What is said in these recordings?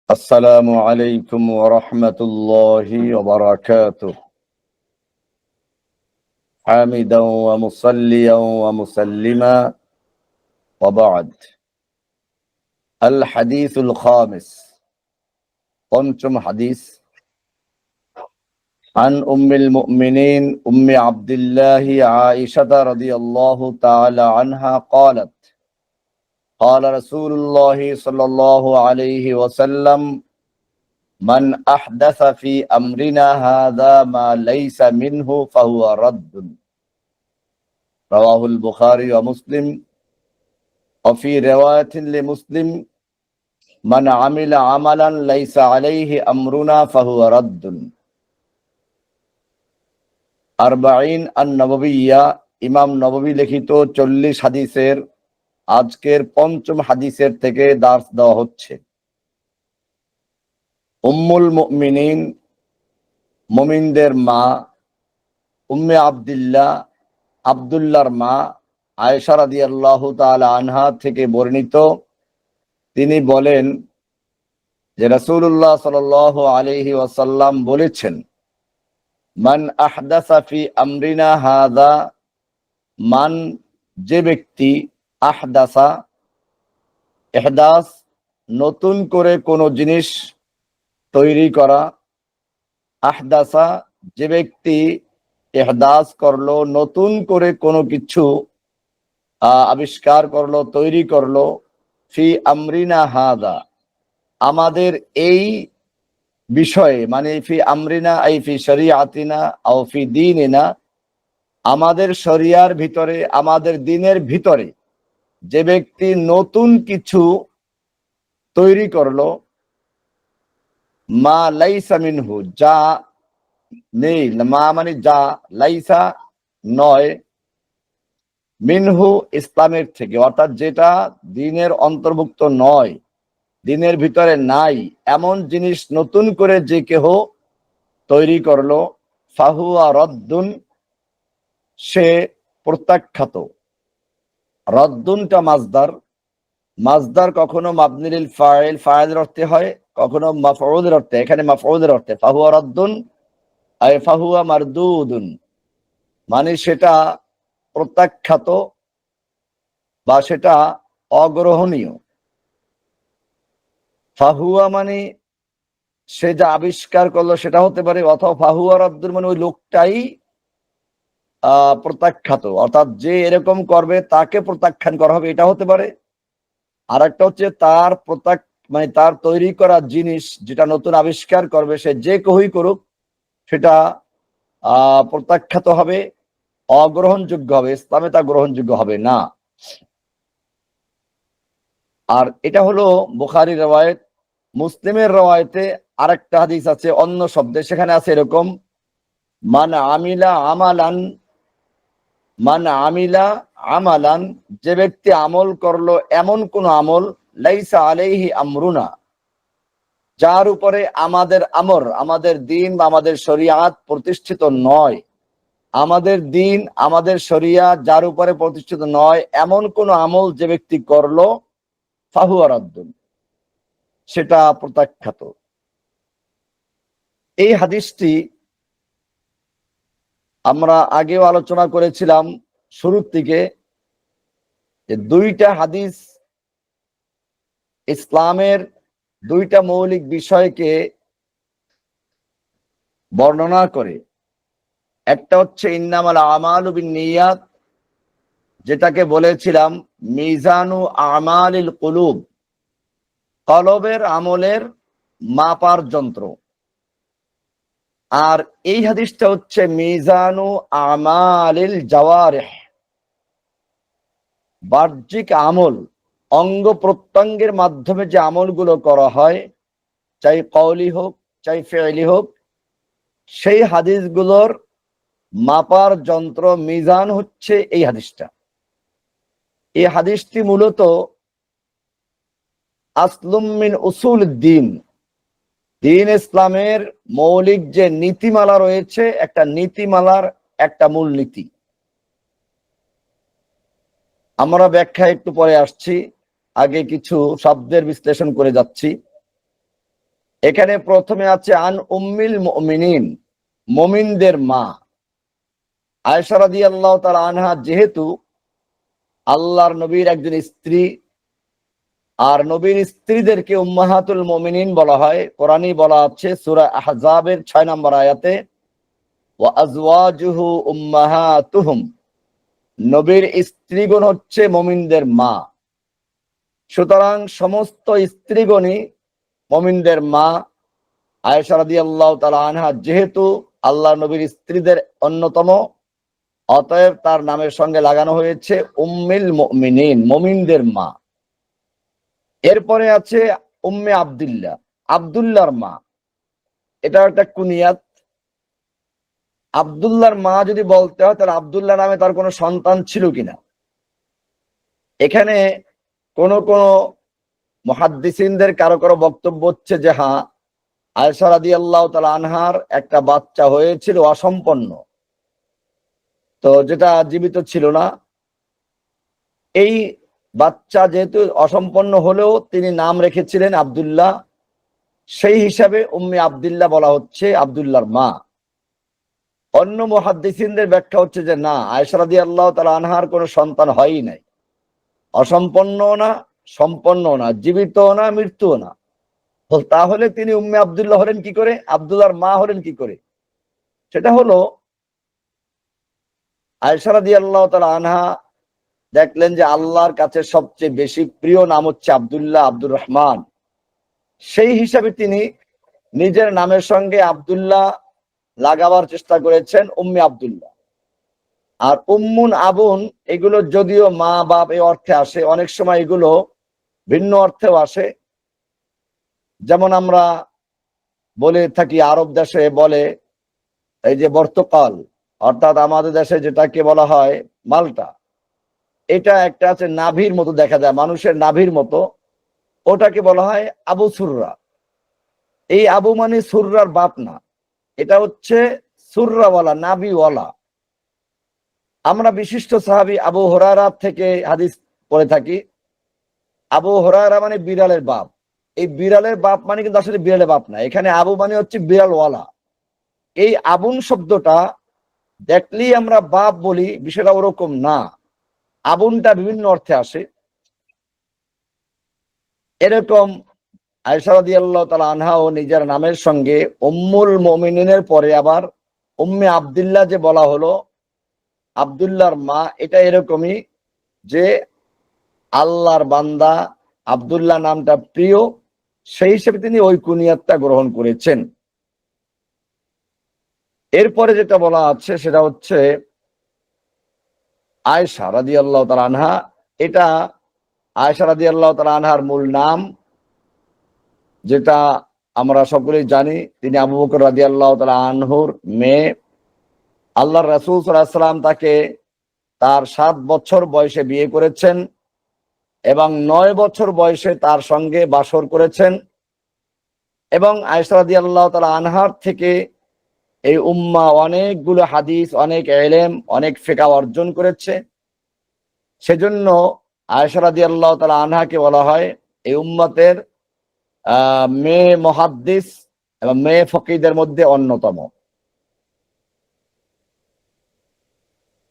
السلام عليكم ورحمة الله وبركاته. حامدا ومصليا ومسلما وبعد. الحديث الخامس. পঞ্চম حديث عن أم المؤمنين أم عبد الله عائشة رضي الله تعالى عنها قالت: قال رسول الله صلى الله عليه وسلم: من أحدث في أمرنا هذا ما ليس منه فهو رد. رواه البخاري ومسلم. وفي رواية لمسلم: من عمل عملا ليس عليه أمرنا فهو رد. 40 النبوية ইমাম নববী লিখিত 40 হাদিসের আজকের পঞ্চম হাদিসের থেকে দার্স দেওয়া হচ্ছে। উম্মুল মুমিনিন, মুমিনদের মা, উম্মে আব্দুল্লাহ, আব্দুল্লাহর মা আয়েশা রাদিয়াল্লাহু তাআলা আনহা থেকে বর্ণিত, তিনি বলেন যে রাসূলুল্লাহ সাল্লাল্লাহু আলাইহি ওয়াসাল্লাম বলেছেন, মান আহদাসা ফি আমরিনা হাযা, মান যে ব্যক্তি, আহদাসা ইহদাস নতুন করে কোনো জিনিস তৈরি করা, আহদাসা যে ব্যক্তি ইহদাস করলো, নতুন করে কোনো কিছু আবিষ্কার করলো, তৈরি করলো, ফি আমরিনা হাদা আমাদের এই বিষয়ে, মানে ফি আমরিনা আই ফি শরিয়াতিনা আও ফি দীনিনা, আমাদের শরিয়ার ভিতরে, আমাদের দ্বীনের ভিতরে যে ব্যক্তি নতুন কিছু তৈরি করলো, মা লাইসা মিনহু যা নেই, মা মানে যা, লাইসা নয়, মিনহু ইসলামের থেকে, অর্থাৎ যেটা দ্বীনের অন্তর্ভুক্ত নয়, দ্বীনের ভিতরে নাই, এমন জিনিস নতুন করে যে কেহ তৈরি করলো, ফাহুয়া রদ্দুন, সে প্রত্যাখ্যাত। রদ্দুনটা মাজদার, মাজদার কখনো মাবনি লিল ফাইল, ফাইলের অর্থে হয়, কখনো মাফউলের অর্থে, এখানে মাফউলের অর্থে ফাহুয়া রদ্দুন আই ফাহুয়া মারদুদুন, মানে সেটা প্রত্যাখ্যাত বা সেটা অগ্রহণীয়। ফাহুয়া মানে সে যা আবিষ্কার করলো সেটা হতে পারে, অথবা ফাহুয়া রদ্দুন মানে ওই লোকটাই প্রত্যাখ্যাত, অর্থাৎ যে এরকম করবে তাকে প্রত্যাখ্যান করা হবে, এটা হতে পারে। আর একটা হচ্ছে তার মানে তার তৈরি করা জিনিস যেটা নতুন আবিষ্কার করবে, সে যে কেউই করুক, সেটা প্রত্যাখ্যাত হবে, অগ্রহণযোগ্য হবে, ইসলামে তা গ্রহণযোগ্য হবে না। আর এটা হলো বুখারীর রওয়ায়াত। মুসলিমের রওয়ায়াতে আরেকটা হাদিস আছে অন্য শব্দে, সেখানে আছে এরকম: মান আমিলা আমালান, মান আমিলা আমালান যে ব্যক্তি আমল করলো এমন কোন আমল, লাইসা আলাইহি আমরুনা যার উপরে আমাদের আমর, আমাদের দ্বীন বা আমাদের শরিয়াত প্রতিষ্ঠিত নয়, আমাদের দ্বীন, আমাদের শরিয়াত যার উপরে প্রতিষ্ঠিত নয়, এমন কোন আমল যে ব্যক্তি করলো, ফাহুয়া রাদ্দুন, সেটা প্রত্যাখ্যাত। এই হাদিসটি আমরা আগেও আলোচনা করেছিলাম শুরুর দিকে, যে দুইটা হাদিস ইসলামের দুইটা মৌলিক বিষয়কে বর্ণনা করে। একটা হচ্ছে ইন্নামাল আমালু বিন্নিয়াত, যেটাকে বলেছিলাম মিজানু আমালিল কুলুব, কলবের আমলের মাপার যন্ত্র। আর এই হাদিসটা হচ্ছে মিজানু আমালিল জাওয়ারিহ, বাহ্যিক আমল, অঙ্গ প্রত্যঙ্গের মাধ্যমে যে আমলগুলো করা হয়, চাই কওলি হোক চাই ফি'লি হোক, সেই হাদিসগুলোর মাপার যন্ত্র মিজান হচ্ছে এই হাদিসটা। এই হাদিসটি মূলত আসলুম মিন উসুল দ্বীন, দ্বীন ইসলামের মৌলিক যে নীতিমালা রয়েছে, একটা নীতিমালার একটা মূল নীতি। আমরা ব্যাখ্যা একটু পরে আসছি, আগে কিছু শব্দের বিশ্লেষণ করে যাচ্ছি। এখানে প্রথমে আছে আন উম্মিল মুমিনিন, মুমিনদের মা আয়েশা রাদিয়াল্লাহু তাআলা আনহা, যেহেতু আল্লাহর নবীর একজন স্ত্রী, আর নবীর স্ত্রীদেরকে উম্মাহাতুল মুমিনিন বলা হয়। কোরআনই বলা আছে সূরা আহজাবের 6 নম্বর আয়াতে, ওয়া আজওয়াজুহু উম্মাহাতুহুম, নবীর স্ত্রীগণ হচ্ছে মুমিনদের মা। সুতরাং সমস্ত স্ত্রীগণই মুমিনদের মা। আয়েশা রাদিয়াল্লাহু তাআলা আনহা যেহেতু আল্লাহ নবীর স্ত্রীদের অন্যতম, অতএব তার নামের সঙ্গে লাগানো হয়েছে উম্মিল মুমিনিন, মুমিনদের মা। এরপরে আছে উম্মে আব্দুল্লাহ, আব্দুল্লাহর মা। এটা একটা কুনিয়াত। আব্দুল্লাহর মা যদি বলতে হয় তাহলে আব্দুল্লাহ নামে তার কোনো সন্তান ছিল কিনা। এখানে কোন কোন মুহাদ্দিসিনদের কারো কারো বক্তব্য হচ্ছে যে হ্যাঁ, আয়েশা রাদিয়াল্লাহু তাআলা আনহার একটা বাচ্চা হয়েছিল অসম্পন্ন, তো যেটা জীবিত ছিল না। এই বাচ্চা যেহেতু অসম্পন্ন হলেও তিনি নাম রেখেছিলেন আব্দুল্লাহ, সেই হিসাবে উম্মে আব্দুল্লাহ বলা হচ্ছে আব্দুল্লাহর মা। অন্য মুহাদ্দিসিনদের ব্যাখ্যা হচ্ছে যে না, আয়েশা রাদিয়াল্লাহু তাআলা আনহার কোনো সন্তান হয়ই নাই, অসম্পন্ন না, সম্পন্ন না, জীবিত না, মৃত্যু না। তাহলে তিনি উম্মে আব্দুল্লাহ হলেন কি করে, আব্দুল্লাহর মা হলেন কি করে? সেটা হলো আয়েশা রাদিয়াল্লাহু তাআলা আনহা দেখলেন যে আল্লাহর কাছে সবচেয়ে বেশি প্রিয় নাম হচ্ছে আব্দুল্লাহ, আব্দুর রহমান। সেই হিসাবে তিনি নিজের নামের সঙ্গে আব্দুল্লাহ লাগাবার চেষ্টা করেছেন উম্মে আব্দুল্লাহ। আর উম্মুন আবুন এগুলো যদিও মা বাপ এই অর্থে আসে, অনেক সময় এগুলো ভিন্ন অর্থেও আসে। যেমন আমরা বলে থাকি, আরব দেশে বলে এই যে বর্তকাল, অর্থাৎ আমাদের দেশে যেটাকে বলা হয় মালটা, এটা একটা আছে নাভির মতো দেখা যায়, মানুষের নাভির মতো, ওটাকে বলা হয় আবু সুররা। এই আবু মানে সুররার বাপ না, এটা হচ্ছে সুররাওয়ালা, নাভিওয়ালা। আমরা বিশিষ্ট সাহাবী আবু হুরায়রা থেকে হাদিস পড়ে থাকি। আবু হুরায়রা মানে বিড়ালের বাপ। এই বিড়ালের বাপ মানে কিন্তু আসলে বিড়ালের বাপ না, এখানে আবু মানে হচ্ছে বিড়ালওয়ালা। এই আবুন শব্দটা দেখলেই আমরা বাপ বলি, বিষয়টা ওরকম না। আবুনটা বিভিন্ন অর্থে আসে। এরকম আয়েশা রাদিয়াল্লাহু তাআলা আনহা ও নিজের নামের সঙ্গে উম্মুল মুমিনিনের পরে আবার উম্মে আব্দুল্লাহ যে বলা হলো, আব্দুল্লাহর মা, এটা এরকমই যে আল্লাহর বান্দা, আব্দুল্লাহ নামটা প্রিয়, সেই হিসেবে তিনি ওই কুনিয়াতটা গ্রহণ করেছেন। এরপরে যেটা বলা আছে সেটা হচ্ছে আয়েশা রাদিয়াল্লাহু তাআলা আনহা। এটা আয়েশা রাদিয়াল্লাহু তাআলা আনহার মূল নাম, যেটা আমরা সকলেই জানি। তিনি আবু বকর রাদিয়াল্লাহু তাআলা আনহুর মেয়ে। আল্লাহর রাসূল সাল্লাল্লাহু আলাইহি ওয়াসাল্লাম তাকে তার 7 বছর বয়সে বিয়ে করেছেন এবং 9 বছর বয়সে তার সঙ্গে বাসর করেছেন। এবং আয়েশা রাদিয়াল্লাহু তাআলা আনহার থেকে এই উম্মাহ অনেকগুলো হাদিস, অনেক ইলম, অনেক ফিকহ অর্জন করেছে। সেজন্য আয়েশা রাদিয়াল্লাহু তাআলা আনহাকে বলা হয় এই উম্মতের মেয়ে মুহাদ্দিস এবং মেয়ে ফকিহদের মধ্যে অন্যতম।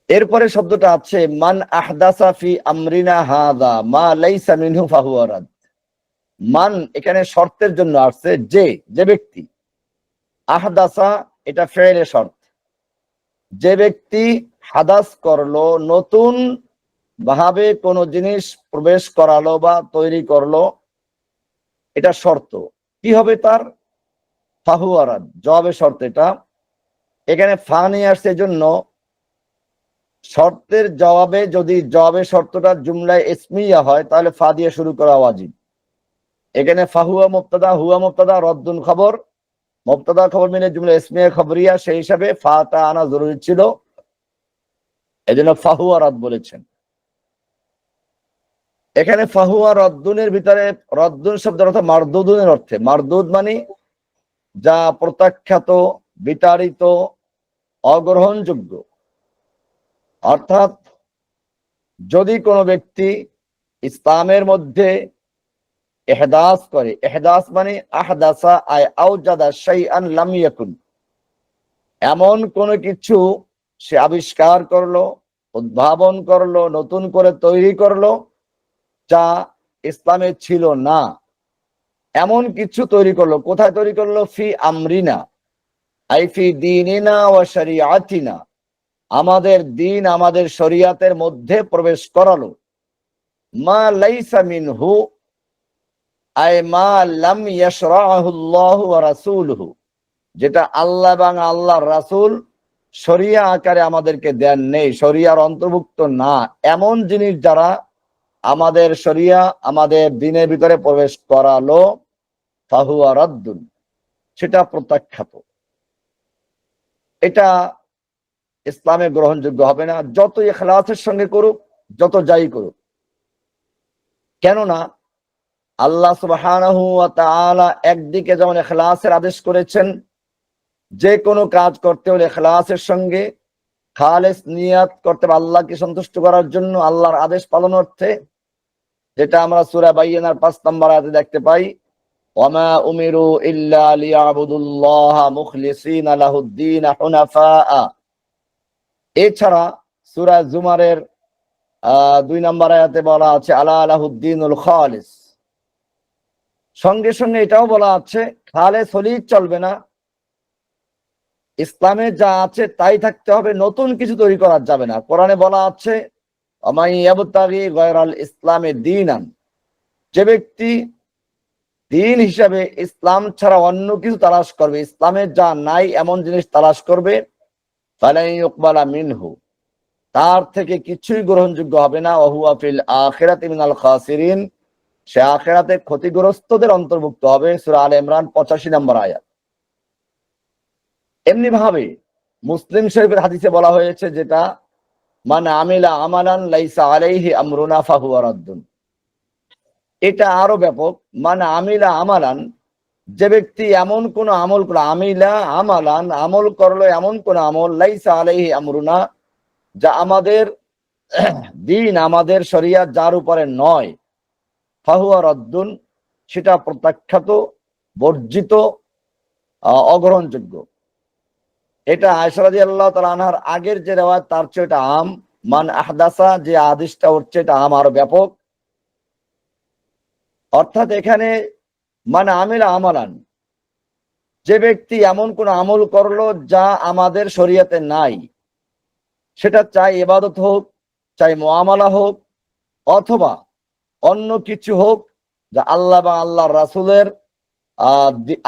এরপরে শব্দটা আছে মান আহদাসা ফি আমরিনা হাযা মা লাইসা মিনহু ফাহুয়া রাদ। মান এখানে শর্তের জন্য আসছে, যে ব্যক্তি। আহদাসা এটা ফেলে শর্ত, যে ব্যক্তি হাদাস করলো, নতুন ভাবে কোনো জিনিস প্রবেশ করালো বা তৈরি করলো, এটা শর্ত। কি হবে তার? ফাহুয়া রাদ, জবাবে শর্ত। এটা এখানে ফা নিয়ে আসছে, জন্য শর্তের জবাবে যদি জবাবের শর্তটা জুমলায় ইসমিয়া হয় তাহলে ফা দিয়ে শুরু করা ওয়াজিব। এখানে ফাহুয়া মুবতাদা, হুয়া মুবতাদা, রদ্দুন খবর, মুবতাদা খবর মিলে জুমলা ইসমিয়া খবরিয়া, সেই হিসাবে ফাটা আনা জরুরি ছিল, এজন্য ফাহুয়া রাদ বলেছেন। এখানে ফাহুয়া রদ্দুনের ভিতরে রদ্দুন শব্দের অর্থ মারদুদের অর্থে। মারদুদ মানে যা প্রত্যাখ্যাত, বিতাড়িত, অগ্রহণযোগ্য। অর্থাৎ যদি কোনো ব্যক্তি ইসলামের মধ্যে ইহদাস করে। ইহদাস মানে আহদাসা আই আওজাদা শাইআন লাম ইয়াকুন, এমন কোন কিছু সে আবিষ্কার করলো, উদ্ভাবন করলো, নতুন করে তৈরি করলো যা ইসলামে ছিল না, এমন কিছু তৈরি করলো। কোথায় তৈরি করলো? ফি আমরিনা আই ফি দীনিনা ওয়া শরিয়াতিনা, আমাদের দিন আমাদের শরিয়াতের মধ্যে প্রবেশ করালো। মা লাইসা মিনহু আই মা লাম ইয়াশরাহু আল্লাহু ওয়া রাসূলুহু, যেটা আল্লাহ এবং আল্লাহর রাসূল শরিয়া আকারে আমাদেরকে দেন নেই, শরিয়ার অন্তর্ভুক্ত না, এমন জিনিস যারা আমাদের শরিয়া আমাদের দিনের ভিতরে প্রবেশ করালো, ফাহুয়া রাদ্দুন, সেটা প্রত্যাখ্যাত, এটা ইসলামে গ্রহণযোগ্য হবে না, যত ইখলাসের সঙ্গে করুক, যত যাই করুক। কেননা আল্লাহ সুবহানাহু ওয়া তাআলা একদিকে যেমন ইখলাসের আদেশ করেছেন, যে কোনো কাজ করতে হলে ইখলাসের সঙ্গে খালেস নিয়াত করতে হবে আল্লাহকে সন্তুষ্ট করার জন্য, আল্লাহর আদেশ পালন অর্থে, যেটা আমরা সূরা বাইয়িনার 5 নম্বর আয়াতে দেখতে পাই, ওয়ামা উমিরু ইল্লা লিয়াবুদুল্লাহা মুখলিসিনা লাহুদ্দীন হুনাফা। এছাড়া সূরা জুমারের 2 নম্বর আয়াতে বলা আছে আলা লাহুদ্দীনুল খালিস, সঙ্গে সঙ্গে এটাও বলা আছে খালেস হলেই চলবে না, ইসলামে যা আছে তাই থাকতে হবে, নতুন কিছু তৈরি করা যাবে না। কোরআনে বলা আছে ওয়ামাই ইয়াবতাগি গায়রাল ইসলামে দীনান, যে ব্যক্তি দিন হিসাবে ইসলাম ছাড়া অন্য কিছু তালাশ করবে, ইসলামে যা নাই এমন জিনিস তালাশ করবে, ফালাই ইউকবালা মিনহু, তার থেকে কিছুই গ্রহণযোগ্য হবে না, ওয়া হুয়া ফিল আখিরাতি মিনাল খাসিরিন, সে আখিরাতে ক্ষতিগ্রস্তদের অন্তর্ভুক্ত হবে। সূরা আলে ইমরান 85 নম্বর আয়াত। এমনি ভাবে মুসলিম শরীফের হাদিসে বলা হয়েছে, যেটা মান আমিলা আমালান লাইসা আলাইহি আমরুনা ফাহুয়া রাদ্দুন, এটা আরো ব্যাপক। মান আমিলা আমালান, যে ব্যক্তি এমন কোন আমল করলো, আমিলা আমালান, আমল করলো এমন কোন আমল, লাইসা আলাইহি আমরুনা, যা আমাদের দিন আমাদের শরিয়াত যার উপরে নয়, ফাহুয়া রাদ্দুন, সেটা প্রত্যাখ্যাত, বর্জিত, অগ্রহণযোগ্য। এটা আয়েশা রাদিয়াল্লাহু তাআলা আনহার আগের যে রিওয়ায়াত তার চেয়ে এটা আম। মান আহদাসা, যে আদেশটা হচ্ছে এটা আম, আরো ব্যাপক। অর্থাৎ এখানে মান আমিলা আমালান, যে ব্যক্তি এমন কোন আমল করলো যা আমাদের শরীয়তে নাই, সেটা চাই ইবাদত হোক, চাই মুআমালা হোক, অথবা অন্য কিছু হোক, যা আল্লাহ বা আল্লাহর রাসূলের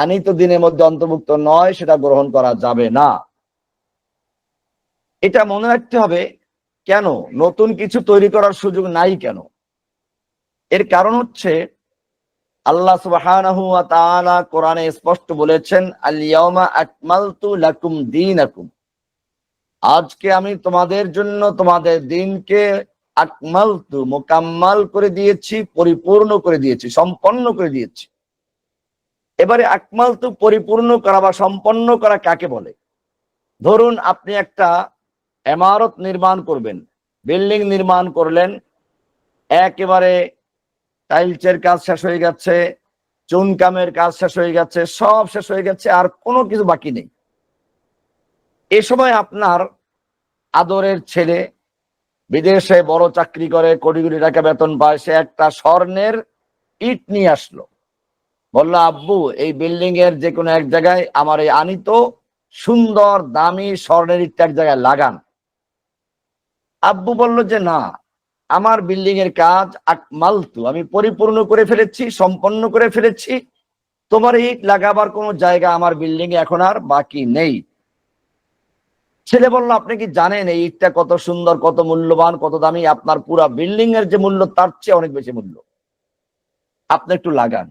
আনিত দিনের মধ্যে অন্তর্ভুক্ত নয়, সেটা গ্রহণ করা যাবে না। এটা মনে রাখতে হবে। কেন নতুন কিছু তৈরি করার সুযোগ নাই কেন? এর কারণ হচ্ছে আল্লাহ সুবহানাহু ওয়া তাআলা কোরআনে স্পষ্ট বলেছেন, আল ইয়াউমা আকমালতু লাকুম দীনাকুম, আজকে আমি তোমাদের জন্য তোমাদের দিনকে আকমালতু, মোকাম্মাল করে দিয়েছি, পরিপূর্ণ করে দিয়েছি, সম্পন্ন করে দিয়েছি। এবারে আকমালতু পরিপূর্ণ করা বা সম্পন্ন করা কাকে বলে? ধরুন আপনি একটা ইমারত নির্মাণ করবেন, বিল্ডিং নির্মাণ করলেন, একেবারে টাইলসের কাজ শেষ হয়ে গেছে, চুনকামের কাজ শেষ হয়ে গেছে, সব শেষ হয়ে গেছে, আর কোনো কিছু বাকি নেই। এ সময় আপনার আদরের ছেলে বিদেশে বড় চাকরি করে, কোটি কোটি টাকা বেতন পায়, সে একটা স্বর্ণের ইট নিয়ে আসলো, বললো আব্বু এই বিল্ডিং এর যে কোনো এক জায়গায় আমার এই আনিত সুন্দর দামি স্বর্ণের ইটটা এক জায়গায় লাগান। আব্বু বলল যে না, আমার বিল্ডিং এর কাজ আকমালতু, আমি পরিপূর্ণ করে ফেলেছি, সম্পন্ন করে ফেলেছি, তোমার ইট লাগাবার কোনো জায়গা আমার বিল্ডিং এ এখন আর বাকি নেই। ছেলে বলল আপনি কি জানেন এই ইটটা কত সুন্দর, কত মূল্যবান, কত দামি? আপনার পুরা বিল্ডিং এর যে মূল্য তার চেয়ে অনেক বেশি মূল্য, আপনি একটু লাগান।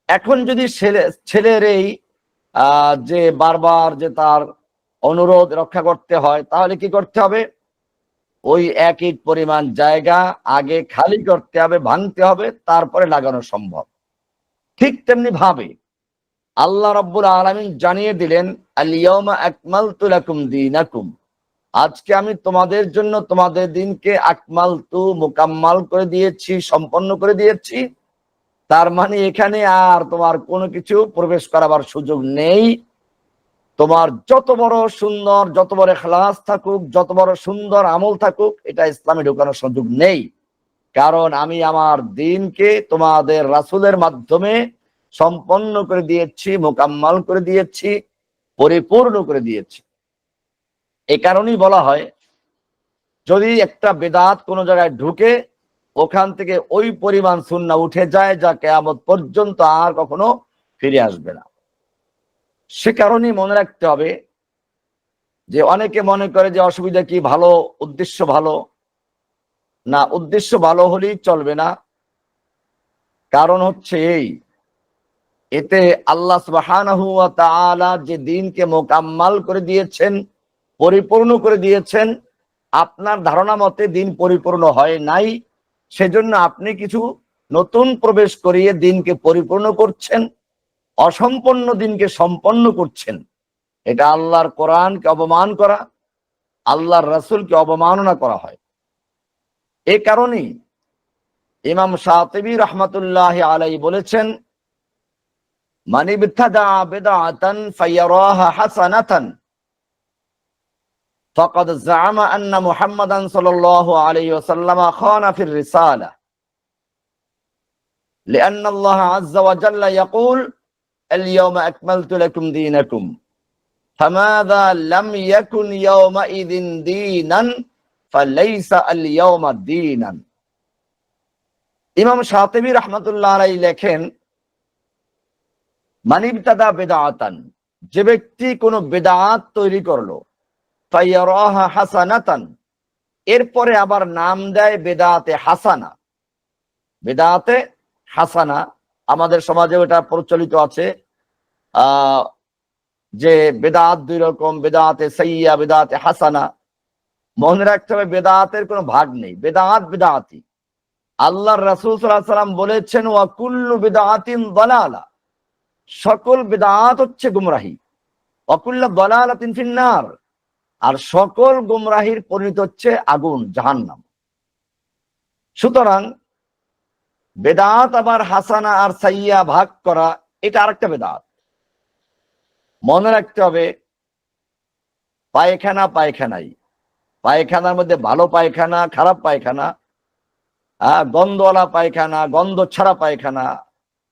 এখন যদি ছেলের এই যে বারবার যে তার অনুরোধ রক্ষা করতে হয়, তাহলে কি করতে হবে? ওই এক ইট পরিমাণ জায়গা আগে খালি করতে হবে, ভাঙতে হবে, তারপরে লাগানো সম্ভব। ঠিক তেমনি ভাবে আল্লাহ রাব্বুল আলামিন জানিয়ে দিলেন, আল ইয়াউমা আকমালতু লাকুম দীনাকুম, আজকে আমি তোমাদের জন্য তোমাদের দিনকে আকমালতু, মুকাম্মাল করে দিয়েছি, সম্পন্ন করে দিয়েছি। তার মানে এখানে আর তোমার কোনো কিছু প্রবেশ করাবার সুযোগ নেই। তোমার যত বড় সুন্দর, যত বড় ইখলাস থাকুক, যত বড় সুন্দর আমল থাকুক, এটা ইসলামে ঢোকানোর সুযোগ নেই। কারণ আমি আমার দিনকে তোমাদের রাসূলের মাধ্যমে সম্পন্ন করে দিয়েছি, মোকাম্মাল করে দিয়েছি, পরিপূর্ণ করে দিয়েছি। এ কারণেই বলা হয়, যদি একটা বেদাত কোনো জায়গায় ঢুকে, ওখান থেকে ওই পরিমাণ সুন্নাহ উঠে যায় যা কিয়ামত পর্যন্ত আর কখনো ফিরে আসবে না। সে কারণেই মনে রাখতে হবে যে অনেকে মনে করে যে অসুবিধা কি, ভালো উদ্দেশ্য ভালো না, উদ্দেশ্য ভালো হলেই চলবে না। কারণ হচ্ছে এই, এতে আল্লাহ সুবহানাহু ওয়া তাআলা যে দ্বীনকে মোকাম্মাল করে দিয়েছেন, পরিপূর্ণ করে দিয়েছেন, আপনার ধারণা মতে দ্বীন পরিপূর্ণ হয় নাই, সেজন্য আপনি কিছু নতুন প্রবেশ করিয়ে দ্বীনকে পরিপূর্ণ করছেন, অসম্পন্ন দ্বীনকে সম্পন্ন করছেন। এটা আল্লাহর কোরআনকে অপমান করা, আল্লাহর রাসূলকে অবমাননা করা হয়। এই কারণেই ইমাম শাতিবী রাহমাতুল্লাহি আলাইহি বলেছেন, মান ইবতাদা বিদআতান ফায়ারাহা হাসানাতান ফাকাদ জাআমা আন্না মুহাম্মাদান সাল্লাল্লাহু আলাইহি ওয়াসাল্লাম খানা ফির রিসালা লিআন্না আল্লাহ আযজা ওয়া জাল্লা ইয়াকুল আল ইয়াওমা আকমালতু লাকুম দীনাকুম ফামাযা লাম ইয়াকুন ইয়াওমা ইযিন দীনান ফালাইসা আল ইয়াওমা দীনান। ইমাম শাতিবী রাহমাতুল্লাহ আলাইহি লেখেন, মান ইবতাদা বিদআতান, যে ব্যক্তি কোনো বিদআত তৈরি করলো, ফায়ারাহা হাসানাতান, এরপরে আবার নাম দেয় বেদাতে হাসানা। বেদাতে হাসানা আমাদের সমাজে এটা প্রচলিত আছে, যে বেদাত দুই রকম, বেদাতে সাইয়্যা, বেদাতে হাসানা। মনে রাখতে হবে বেদাতের কোনো ভাগ নেই, বেদাত বেদাতি। আল্লাহর রাসূল সাল্লাল্লাহু আলাইহি ওয়াসাল্লাম বলেছেন, ওয়া কুল্লু বিদআতিন দালালা, সকল বেদাত হচ্ছে গুমরাহি, ওয়া কুল্লু দালালাতিন ফিন্নার, আর সকল গুমরাহির পরিণত হচ্ছে আগুন, জাহান্নাম। সুতরাং বেদাত আবার হাসানা আর সাইয়্যা ভাগ করা, এটা আরেকটা বেদাত। মনে রাখতে হবে পায়খানা পায়খানাই, পায়খানার মধ্যে ভালো পায়খানা, খারাপ পায়খানা, গন্ধওয়ালা পায়খানা, গন্ধ ছাড়া পায়খানা,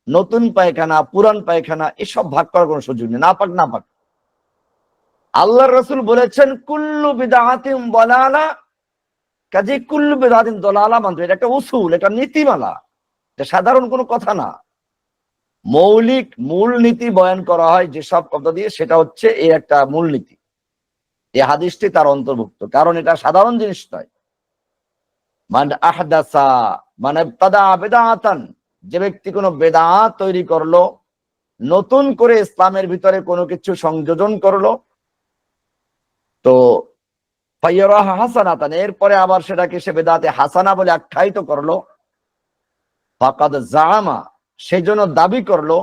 নতুন পায়খানা, পুরান পায়খানা, এসব ভাগ করার কোনো সুযোগ নেই, নাপাক নাপাক। আল্লাহর রাসূল বলেছেন কুল্লু বিদআতিন দালালা, কাজে কুল্লু বিদআতিন দালালা মানতে এটা একটা উসুল, এটা নীতিমালা, এটা সাধারণ কোনো কথা না। মৌলিক মূল নীতি বয়ান করা হয় যেসব কথা দিয়ে, সেটা হচ্ছে এই একটা মূল নীতি। এই হাদিসটি তার অন্তর্ভুক্ত, কারণ এটা সাধারণ জিনিস নয়। মান আহদাসা মানে ইবতাদা বিদআতান, যে ব্যক্তি কোনো বেদাত তৈরি করলো, নতুন করে ইসলামের ভিতরে কোনো কিছু সংযোজন করলো, তো ফায়ারাহা হাসানাতান, এরপরে আবার সেটাকে সে বেদাতে হাসানা বলে আখ্যায়িত করলো, ফাকাদ জাআমা, সেজন্য দাবি করলো,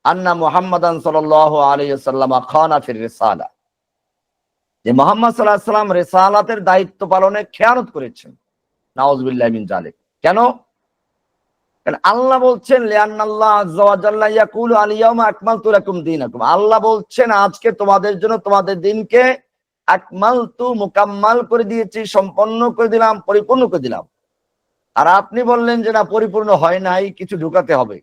আন্না মুহাম্মাদান সাল্লাল্লাহু আলাইহি ওয়াসাল্লাম খানা ফির রিসালা, যে মুহাম্মদ সাল্লাল্লাহু আলাইহি ওয়াসাল্লাম রিসালাতের দায়িত্ব পালনে খেয়ানত করেছেন। নাউযুবিল্লাহি মিন যালিক। কেন? কারণ আল্লাহ বলছেন লিআন্নাল্লাহ আযজা ওয়া জাল্লা ইয়াকুলু আল ইয়াওমা আকমালতু লাকুম দীনাকুম, আল্লাহ বলছেন আজকে তোমাদের জন্য তোমাদের দিনকে আকমালতু, মুকাম্মাল করে দিয়েছি, সম্পন্ন করে দিলাম, পরিপূর্ণ করে দিলাম। আর আপনি বললেন যে না, পরিপূর্ণ হয় নাই, কিছু ঢুকাতে হবে।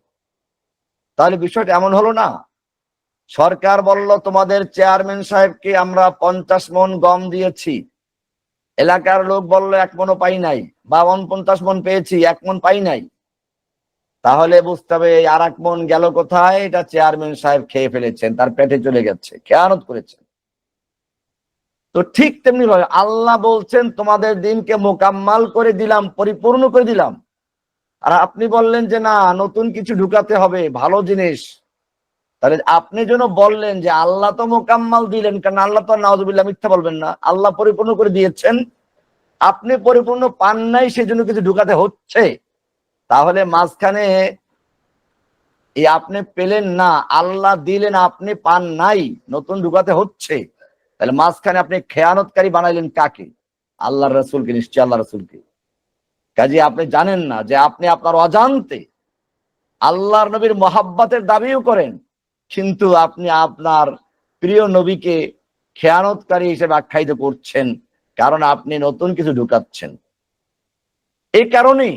তাহলে বিষয়টা এমন হলো না, সরকার বলল তোমাদের চেয়ারম্যান সাহেবকে আমরা 50 মণ গম দিয়েছি, এলাকার লোক বলল 1 মণও পাই নাই, বা 49 মণ পেয়েছি, 1 মণ পাই নাই, তাহলে বুঝতে হবে আর 1 মণ গেল কোথায়? এটা চেয়ারম্যান সাহেব খেয়ে ফেলেছেন, তার পেটে চলে গেছে, খেয়ানত করেছেন। তো ঠিক তেমনি ভাবে আল্লাহ বলছেন তোমাদের দিনকে মোকাম্মাল করে দিলাম, পরিপূর্ণ করে দিলাম, আর আপনি বললেন যে না, নতুন কিছু ঢুকাতে হবে, ভালো জিনিস। তাহলে আপনি যেন বললেন যে আল্লাহ তো মোকাম্মাল দিলেন, কারণ আল্লাহ তো নাউযুবিল্লাহ মিথ্যা বলবেন না, আল্লাহ পরিপূর্ণ করে দিয়েছেন, আপনি পরিপূর্ণ পান নাই, সেজন্য কিছু ঢুকাতে হচ্ছে। তাহলে মাঝখানে এই আপনি পেলেন না, আল্লাহ দিলেন, আপনি পান নাই, নতুন ঢুকাতে হচ্ছে, তাহলে মাঝখানে আপনি খেয়ানতকারী বানাইলেন কাকে? আল্লাহর রাসূলকে, নিশ্চয় আল্লাহর রাসূলকে। কাজে আপনি জানেন না যে আপনি আপনার অজান্তে আল্লাহর নবীর মহাব্বতের দাবিও করেন, কিন্তু আপনি আপনার প্রিয় নবীকে খেয়ানতকারী হিসেবে আখ্যায়িত করছেন, কারণ আপনি নতুন কিছু ঢুকাচ্ছেন। এই কারণেই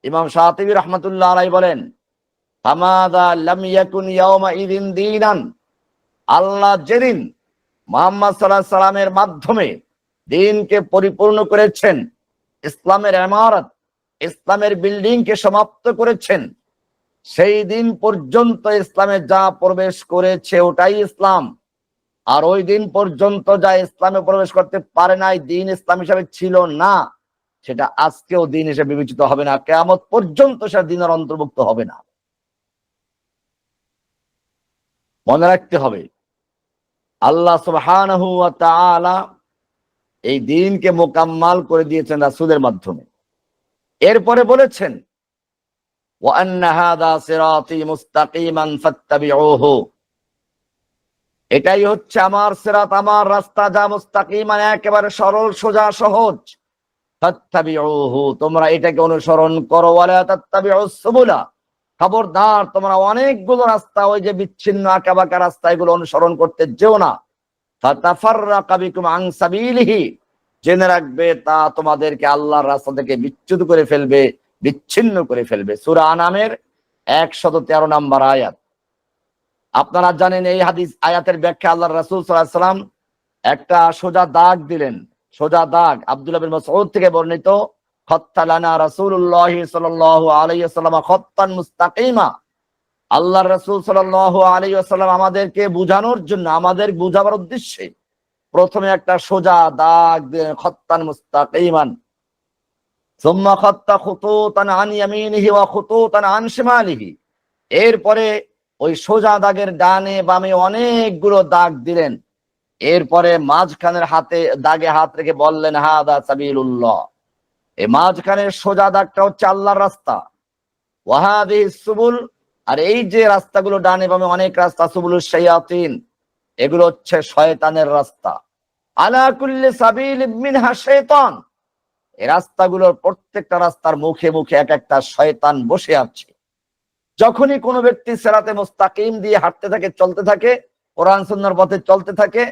ইমাম শাতিবী রাহমাতুল্লাহ আলাইহি বলেন, হামাদা লাম ইয়াকুন ইয়াউমা ইদিন দীনান, আল্লাহ যেদিন মুহাম্মদ সাল্লাল্লাহু আলাইহি সাল্লামের মাধ্যমে দ্বীনকে পরিপূর্ণ করেছেন, ইসলামের ইমারত, ইসলামের বিল্ডিং কে সমাপ্ত করেছেন, সেই দিন পর্যন্ত ইসলামে যা প্রবেশ করেছে ওটাই ইসলাম। আর ওই দিন পর্যন্ত যা ইসলামে প্রবেশ করতে পারে নাই, দিন ইসলাম হিসাবে ছিল না, সেটা আজকেও দিন হিসেবে বিবেচিত হবে না, কিয়ামত পর্যন্ত সেটা দিনের অন্তর্ভুক্ত হবে না। মনে রাখতে হবে, আল্লাহ সুবহানাহু ওয়া তাআলা এই দিনকে মোকাম্মাল করে দিয়েছেন রাসূলের মাধ্যমে। এরপরে বলেছেন, ওয়া আন্না হাযা সিরাতী মুস্তাকিমান ফাত্তাবিউহু, এটাই হচ্ছে আমার সিরাত, আমার রাস্তা, যা মুস্তাকিম মানে একেবারে সরল সোজা সহজ। ফাত্তাবিউহু, তোমরা এটাকে অনুসরণ করো। ওয়ালা তাত্তাবিউস সুবুলা, খবরদার তোমরা অনেকগুলো রাস্তা, ওই যে বিচ্ছিন্ন আঁকাবাঁকা রাস্তা, এগুলো অনুসরণ করতে যেও না। ফাতাফাররাকা বিকুম আন সাবিলিহি, জেনে রাখবে তা তোমাদেরকে আল্লাহর রাস্তা থেকে বিচ্যুত করে ফেলবে, বিচ্ছিন্ন করে ফেলবে। সূরা আনামের 113 নম্বর আয়াত। আপনারা জানেন এই হাদিস আয়াতের ব্যাখ্যা আল্লাহর রাসূল সাল্লাল্লাহু আলাইহি ওয়াসাল্লাম একটা সোজা দাগ দিলেন, সোজা দাগ। আব্দুল্লাহ বিন মাসউদ থেকে বর্ণিত, খাত্তালানা রাসূলুল্লাহ সাল্লাল্লাহু আলাইহি ওয়াসাল্লাম খাত্তান মুস্তাকিমা, আল্লাহর রাসূল সাল্লাল্লাহু আলাইহি ওয়াসাল্লাম আমাদেরকে বুঝানোর জন্য, আমাদের বুঝাবার উদ্দেশ্যে প্রথমে একটা সোজা দাগ দিলেন, খাত্তান মুস্তাকিমান। সুম্মা খাত্তা খুতুতান আন ইয়ামিনিহি ওয়া খুতুতান আন শিমালিহি, এরপরে ওই সোজা দাগের ডানে বামে অনেকগুলো দাগ দিলেন। এরপরে মাঝখানের দাগে হাত রেখে বললেন, হাদা সাবিলুল্লাহ, এই মাঝখানের সোজা দাগটা হচ্ছে আল্লাহর রাস্তা। ওয়াহাদিহিস সুবুল, আর এই যে রাস্তাগুলো ডানে বামে অনেক রাস্তা, সুবুলুশ শায়াতিন, এগুলো হচ্ছে শয়তানের রাস্তা। আলা কুল্লি সাবিলিন মিনহা শাইতান, এই রাস্তাগুলোর প্রত্যেকটা রাস্তার মুখে মুখে এক একটা শয়তান বসে আছে। যখনই কোনো ব্যক্তি সিরাতে মুস্তাকিম দিয়ে হাঁটতে থাকে, চলতে থাকে, কোরআন সুন্নাহর পথে চলতে থাকে,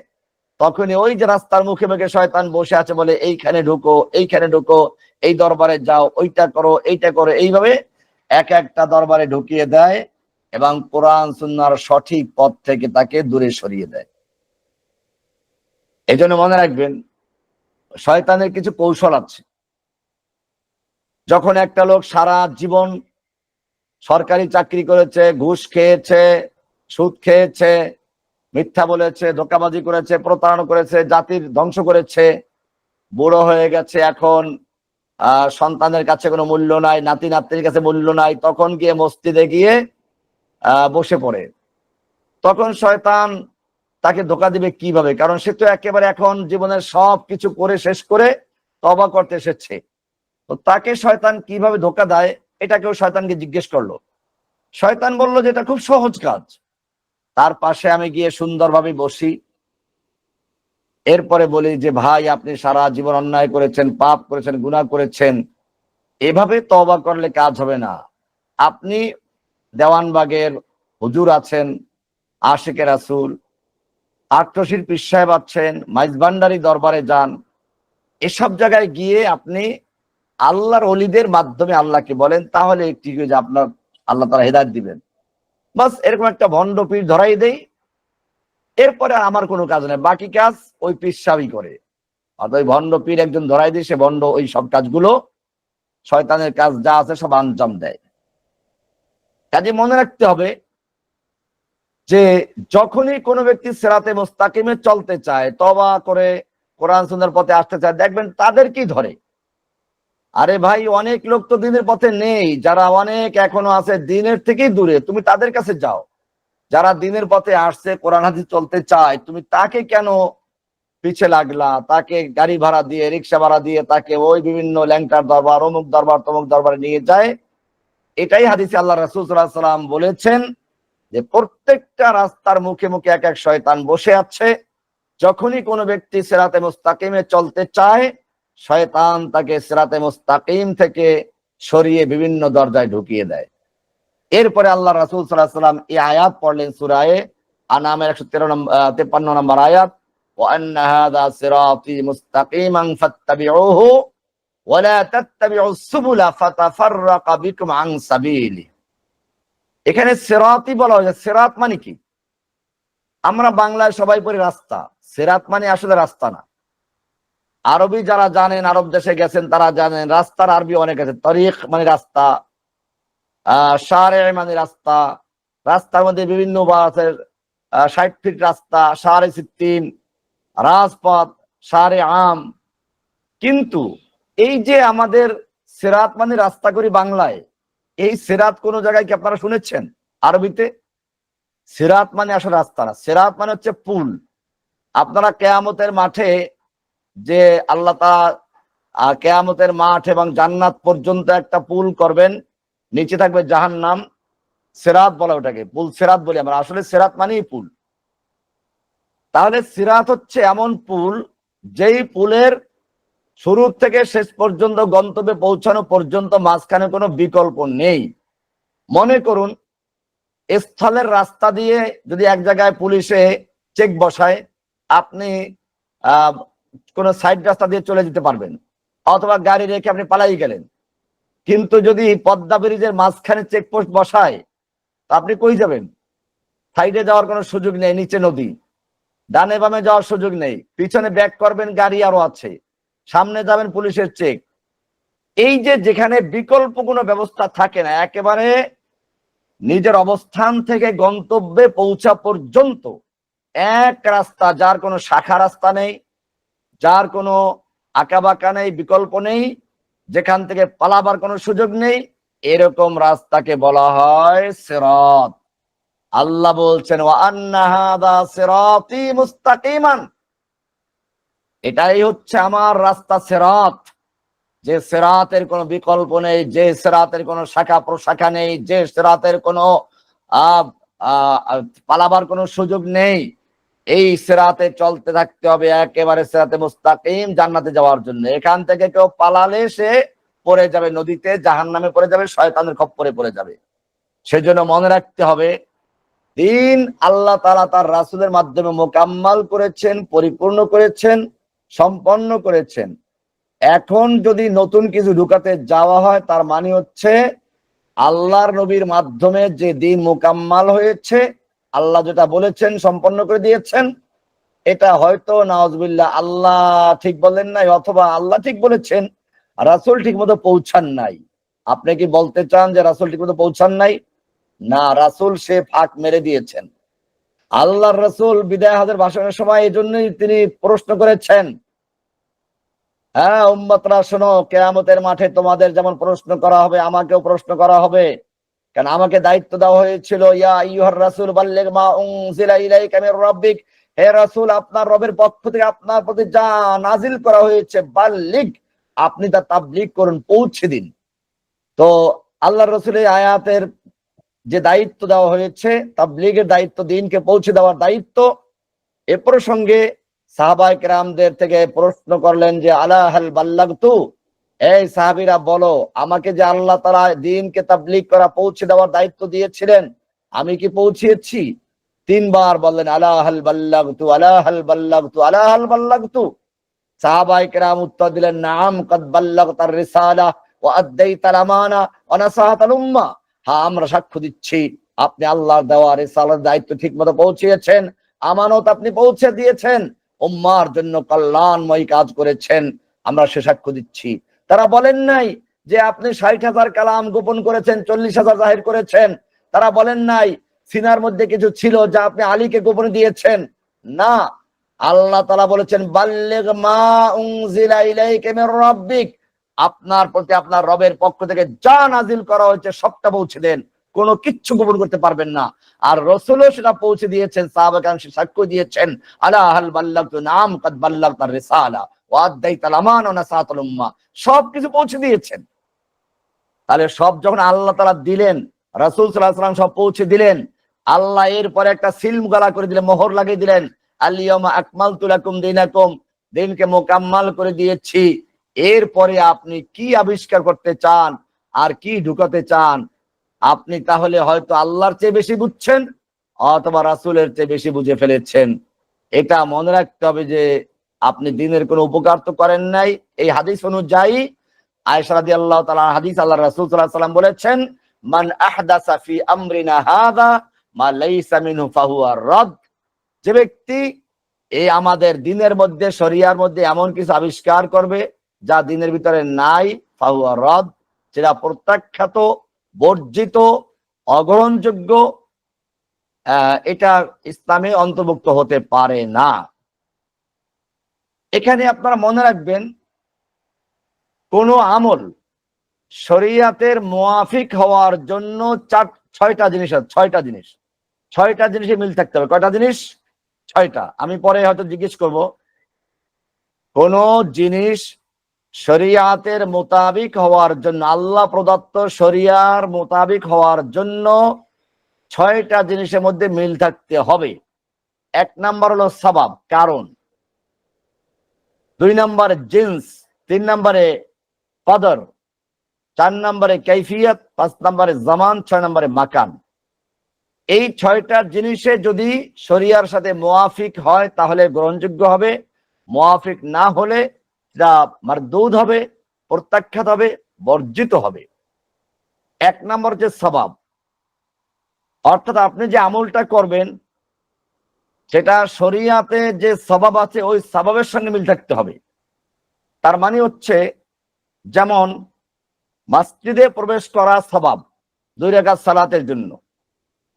তখনই ওই যে রাস্তার মুখে মুখে শয়তান বসে আছে, বলে এইখানে ঢুকো, এইখানে ঢুকো, এই দরবারে যাও, ওইটা করো, এইটা করো, এইভাবে এক একটা দরবারে ঢুকিয়ে দেয় এবং কোরআন সুন্নাহর সঠিক পথ থেকে তাকে দূরে সরিয়ে দেয়। এই জন্য মনে রাখবেন, শয়তানের কিছু কৌশল আছে। যখন একটা লোক সারা জীবন সরকারি চাকরি করেছে, ঘুষ খেয়েছে, সুদ খেয়েছে, মিথ্যা বলেছে, ধোঁকাবাজি করেছে, প্রতারণা করেছে, জাতির ধ্বংস করেছে, বুড়ো হয়ে গেছে, এখন সন্তানের কাছে কোনো মূল্য নাই, নাতি নাতনির কাছে মূল্য নাই, তখন গিয়ে মসজিদে গিয়ে বসে পড়ে। তখন শয়তান তাকে ধোঁকা দিবে কিভাবে? কারণ সে তো একেবারে এখন জীবনের সব কিছু করে শেষ করে তওবা করতে এসেছে। তো তাকে শয়তান কিভাবে ধোঁকা দেয়, এটাকেও শয়তানকে জিজ্ঞেস করলো। শয়তান বলল যে এটা খুব সহজ কাজ। তার পাশে আমি গিয়ে সুন্দরভাবে বসি, এরপরে বলি যে ভাই, আপনি সারা জীবন অন্যায় করেছেন, পাপ করেছেন, গুনাহ করেছেন, এভাবে তওবা করলে কাজ হবে না। আপনি দেওয়ানবাগের হুজুর আছেন, আশিকে রাসূল, আট্রসির পীর সাহেব আছেন, মাইজভান্ডারি দরবারে যান, এসব জায়গায় গিয়ে আপনি আল্লাহর ওলিদের মাধ্যমে আল্লাহকে বলেন, তাহলে ঠিক হয়ে যায়, আপনার আল্লাহ তাআলা হেদায়েত দিবেন। বাস এরকম একটা ভণ্ড পীর ধরাই দেই, এরপরে আমার কোনো কাজ নেই, বাকি কাজ ওই পীর সাহেবই করে। অর্থাৎ ওই ভণ্ড পীর একজন ধরাই দিয়ে সে ভণ্ড ওই সব কাজগুলো, শয়তানের কাজ যা আছে সব আঞ্জাম দেয়। কাজে মনে রাখতে হবে যে যখনই কোনো ব্যক্তি সিরাতে মুস্তাকিমে চলতে চায়, তওবা করে কোরআন সুন্নাহর পথে আসতে চায়, দেখবেন তাদেরকেই ধরে। আরে ভাই, অনেক লোক তো দিনের পথে নেই, যারা অনেক এখনো আছে দিনের থেকেই দূরে, তুমি তাদের কাছে যাও। যারা দিনের পথে আসছে, কোরআন হাদিস চলতে চায়, তুমি তাকে কেন পিছে লাগলা? তাকে গাড়ি ভাড়া দিয়ে, রিক্সা ভাড়া দিয়ে তাকে ওই বিভিন্ন ল্যাংটার দরবার, অমুক দরবার, তমুক দরবারে নিয়ে যায়। এটাই হাদিসে আল্লাহ রাসূল সাল্লাল্লাহু আলাইহি ওয়াসাল্লাম বলেছেন যে প্রত্যেকটা রাস্তার মুখে মুখে এক এক শয়তান বসে আছে। যখনই কোনো ব্যক্তি সিরাতে মুস্তাকিমে চলতে চায়, শয়তান তাকে সিরাতে মুস্তাকিম থেকে সরিয়ে বিভিন্ন দরজায় ঢুকিয়ে দেয়। এরপরে আল্লাহ রাসূল সাল্লাল্লাহু আলাইহি ওয়াসাল্লাম এই আয়াত পড়লেন সূরায়ে আনামের 153 নম্বর আয়াত, ওয়া আন্না হাযা সিরাতী মুস্তাকিমান ফাত্তাবিউহু ওয়া লা তাত্তাবিউস সুবুলা ফাতাফাররাকা বিকুম আন সাবিলি। এখানে সিরাতী বলা হয়েছে। সিরাত মানে কি? আমরা বাংলায় সবাই পড়ি রাস্তা, সিরাত মানে আসলে রাস্তা না। আরবি যারা জানেন, আরব দেশে গেছেন তারা জানেন রাস্তার আরবি অনেক আছে। তরিক মানে রাস্তা, শারে মানে রাস্তা, রাস্তার মধ্যে বিভিন্ন আছে, 60 ফিট রাস্তা, শারে সিত্তিন, রাজপথ, শারে আম। কিন্তু এই যে আমাদের সিরাত মানে রাস্তা করি বাংলায়, এই সিরাত কোন জায়গায় কি আপনারা শুনেছেন আরবিতে? সিরাত মানে আসলে রাস্তা না, সিরাত মানে হচ্ছে পুল। আপনারা কেয়ামতের মাঠে যে আল্লাহ তাআলা কেয়ামতের মাঠ এবং জান্নাত পর্যন্ত একটা পুল করবেন, নিচে থাকবে জাহান্নাম, সিরাত বলা ওটাকে, পুল সিরাত বলি আমরা, আসলে সিরাত মানেই পুল। তাহলে সিরাত হচ্ছে এমন পুল যেই পুলের শুরু থেকে শেষ পর্যন্ত গন্তব্যে পৌঁছানো পর্যন্ত মাঝখানে কোনো বিকল্প নেই। মনে করুন স্থলের রাস্তা দিয়ে যদি এক জায়গায় পুলিশে চেক বসায়, আপনি কোন সাইড রাস্তা দিয়ে চলে যেতে পারবেন, অথবা গাড়ি রেখে আপনি পালাই গেলেন। কিন্তু যদি পদ্মা ব্রিজের মাঝখানে চেকপোস্ট বসায়, তা আপনি কই যাবেন? সাইডে যাওয়ার কোনো সুযোগ নেই, নিচে নদী, ডানে বামে যাওয়ার সুযোগ নেই, পিছনে ব্যাক করবেন গাড়ি আরো আছে, সামনে যাবেন পুলিশের চেক। এই যে যেখানে বিকল্প কোনো ব্যবস্থা থাকে না, একেবারে নিজের অবস্থান থেকে গন্তব্যে পৌঁছা পর্যন্ত এক রাস্তা, যার কোনো শাখা রাস্তা নেই, যার কোনো আঁকাবাঁকা নেই, বিকল্প নেই, যেখান থেকে পালাবার কোনো সুযোগ নেই, এরকম রাস্তাকে বলা হয় সিরাত। আল্লাহ বলছেন ওয়া আন্না হাযা সিরাতী মুস্তাকিমান, এটাই হচ্ছে আমার রাস্তা সিরাত, যে সিরাতের কোনো বিকল্প নেই, যে সিরাতের কোনো শাখা প্রশাখা নেই, যে সিরাতের কোনো পালাবার কোনো সুযোগ নেই। এই সিরাতে চলতে থাকতে হবে একেবারে সিরাতে মুস্তাকিম, জান্নাতে যাওয়ার জন্য। এখান থেকে কেউ পালালে সে পড়ে যাবে নদীতে, জাহান্নামে পড়ে যাবে, শয়তানের খপ্পরে পড়ে যাবে। সেজন্য মনে রাখতে হবে, দিন আল্লাহ তাআলা তার রাসূলের মাধ্যমে মোকাম্মাল করেছেন, পরিপূর্ণ করেছেন, সম্পন্ন করেছেন। এখন যদি নতুন কিছু ঢুকাতে যাওয়া হয়, তার মানে হচ্ছে আল্লাহর নবীর মাধ্যমে যে দিন মোকাম্মাল হয়েছে, আল্লাহ যেটা বলেছেন সম্পন্ন করে দিয়েছেন, এটা হয়তো নাউজুবিল্লাহ আল্লাহ ঠিক বলেন নাই, অথবা আল্লাহ ঠিক বলেছেন, রাসূল ঠিক মতো পৌঁছান নাই। আপনি কি বলতে চান যে রাসূল ঠিক মতো পৌঁছান নাই? না, রাসূল সে ফাঁক মেরে দিয়েছেন। আল্লাহর রাসূল বিদায় হজের ভাষণের সময় এই জন্যই তিনি প্রশ্ন করেছেন, হ্যাঁ উম্মতরা শোনো, কিয়ামতের মাঠে তোমাদের যেমন প্রশ্ন করা হবে, আমাকেও প্রশ্ন করা হবে। কারণ আমাকে দায়িত্ব দেওয়া হয়েছিল, ইয়া আইয়ুহার রাসূল বাল্লিগ মা উনজিলা ইলাইকা মির রাব্বিক, হে রাসূল আপনার রবের পক্ষ থেকে আপনার প্রতি যা নাজিল করা হয়েছে, বাল্লিগ, আপনি তা তাবলীগ করুন, পৌঁছে দিন। তো আল্লাহর রাসূলের আয়াতের যে দায়িত্ব দেওয়া হয়েছে, তাবলীগের দায়িত্ব, দিনকে পৌঁছে দেওয়ার দায়িত্ব, এ প্রসঙ্গে সাহাবায়ে কেরামদের থেকে প্রশ্ন করলেন যে আলা হাল বাল্লাগতু, এই সাহাবীরা বলো, আমাকে যে আল্লাহ তাআলা দ্বীনকে তাবলীগ করা, পৌঁছে দেওয়ার দায়িত্ব দিয়েছিলেন, আমি কি পৌঁছিয়েছি? তিনবার বললেন আলা হাল বাল্লাগতু, আলা হাল বাল্লাগতু, আলা হাল বাল্লাগতু। সাহাবায়ে কেরাম উত্তর দিলেন নাম কাদ বাল্লাগতার রিসালা ওয়া আদ্দাইতাল আমানা ওয়া নাসাহাতাল উম্মাহ, হ্যাঁ আমরা সাক্ষ্য দিচ্ছি আপনি আল্লাহর দেওয়া রিসালার দায়িত্ব ঠিকমতো পৌঁছিয়েছেন, আমানত আপনি পৌঁছে দিয়েছেন, উম্মার জন্য কল্যাণময় কাজ করেছেন, আমরা সে সাক্ষ্য দিচ্ছি। তারা বলেন নাই যে আপনি 60,000 কালাম গোপন করেছেন, 40,000 জাহির করেছেন। তারা বলেন নাই সিনার মধ্যে কিছু ছিল যা আপনি আলীকে গোপন দিয়েছেন। না, আল্লাহ তাআলা বলেছেন বাল্লিগ মা উনজিলা ইলাইকা মির রাব্বিক, আপনার প্রতি আপনার রবের পক্ষ থেকে যা নাজিল করা হয়েছে সবটা পৌঁছে দেন, কোনো কিচ্ছু গোপন করতে পারবেন না। আর রাসূলও সেটা পৌঁছে দিয়েছেন, সাহাবায়ে কেরাম সাক্ষ্য দিয়েছেন আলা হাল বাল্লাগতু নাম কাদ বাল্লাগতার রিসালা ওয়া আদ্দাইতাল আমানা ওয়া নাসাহাতাল উম্মাহ, সবকিছু পৌঁছে দিয়েছেন। তাহলে সব যখন আল্লাহ তাআলা দিলেন, রাসূল সাল্লাল্লাহু আলাইহি ওয়াসাল্লাম সব পৌঁছে দিলেন, আল্লাহ এরপরে একটা সিল গলা করে দিলেন, মোহর লাগিয়ে দিলেন, আল ইয়াউমা আকমালতু লাকুম দীনাকুম, দিনকে মোকাম্মাল করে দিয়েছি। এরপরে আপনি কি আবিষ্কার করতে চান আর কি ঢুকাতে চান, আপনি তাহলে হয়তো আল্লাহর চেয়ে বেশি বুঝছেন অথবা রাসূলের চেয়ে বেশি বুঝে ফেলেছেন। এটা মনে রাখতে হবে যে আপনি দ্বীনের কোনো উপকার তো করেন নাই। এই হাদিস অনুযায়ী আয়েশা রাদিয়াল্লাহু তাআলা হাদিস, আল্লাহর রাসূল সাল্লাল্লাহু আলাইহি ওয়াসাল্লাম বলেছেন, মান আহদাসা ফি আমরিনা হাযা মা লাইসা মিনহু ফাহুয়া রাদ। যে ব্যক্তি এই আমাদের দ্বীনের মধ্যে, শরিয়ার মধ্যে এমন কিছু আবিষ্কার করবে যা দ্বীনের ভিতরে নাই, ফাহুয়া রাদ, সেটা প্রত্যাখ্যাত, বর্জিত, অগ্রহণযোগ্য, এটা ইসলামে অন্তর্ভুক্ত হতে পারে না। এখানে আপনারা মনে রাখবেন, কোন আমল শরীয়তের মুয়াফিক হওয়ার জন্য ছয়টা জিনিস আছে। ছয়টা জিনিসে মিল থাকতে হবে। কয়টা জিনিস? ছয়টা। আমি পরে হয়তো জিজ্ঞেস করব, কোন জিনিস শরীয়তের মোতাবিক হওয়ার জন্য, আল্লাহ প্রদত্ত শরিয়ার মোতাবিক হওয়ার জন্য ছয়টা জিনিসের মধ্যে মিল থাকতে হবে। এক নাম্বার হলো সাবাব, কারণ। দুই নম্বরে জিন্স, তিন নম্বরে কদর, চার নম্বরে কাইফিয়ত, পাঁচ নম্বরে জামান, ছয় নম্বরে মাকান। এই ছয়টা জিনিসে যদি শরিয়ার সাথে মুয়াফিক হয় তাহলে গ্রহণযোগ্য হবে, মুয়াফিক না হলে যা মারদুদ হবে, প্রত্যাখ্যাত হবে, বর্জিত হবে। এক নম্বর যে সওয়াব, অর্থাৎ আপনি যে আমলটা করবেন সেটা শরিয়াতে যে সওয়াব আছে ওই সওয়াবের সঙ্গে মিল থাকতে হবে। তার মানে হচ্ছে, যেমন মসজিদে প্রবেশ করা সওয়াব 2 রাকাত সালাতের জন্য,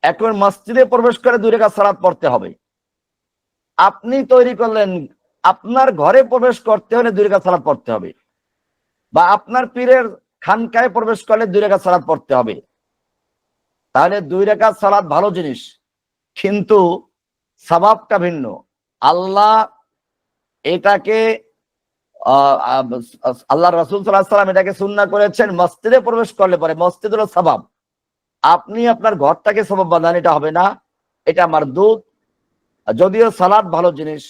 এখন মসজিদে প্রবেশ করে 2 রাকাত সালাত পড়তে হবে। আপনি তৈরি করলেন, আপনার ঘরে প্রবেশ করতে হলে 2 রাকাত সালাত পড়তে হবে, বা আপনার পীরের খানকায় প্রবেশ করলে 2 রাকাত সালাত পড়তে হবে। তাহলে 2 রাকাত সালাত ভালো জিনিস, কিন্তু সওয়াবটা ভিন্ন। আল্লাহ এটাকে আল্লাহ রাসূল সাল্লাল্লাহু আলাইহি ওয়াসাল্লাম এটাকে সুন্নাহ করেছেন মসজিদে প্রবেশ করলে পরে। মসজিদ হলো সওয়াব, আপনি আপনার ঘরটাকে সওয়াব বানান, এটা হবে না, এটা মারদুদ। যদিও সালাত ভালো জিনিস,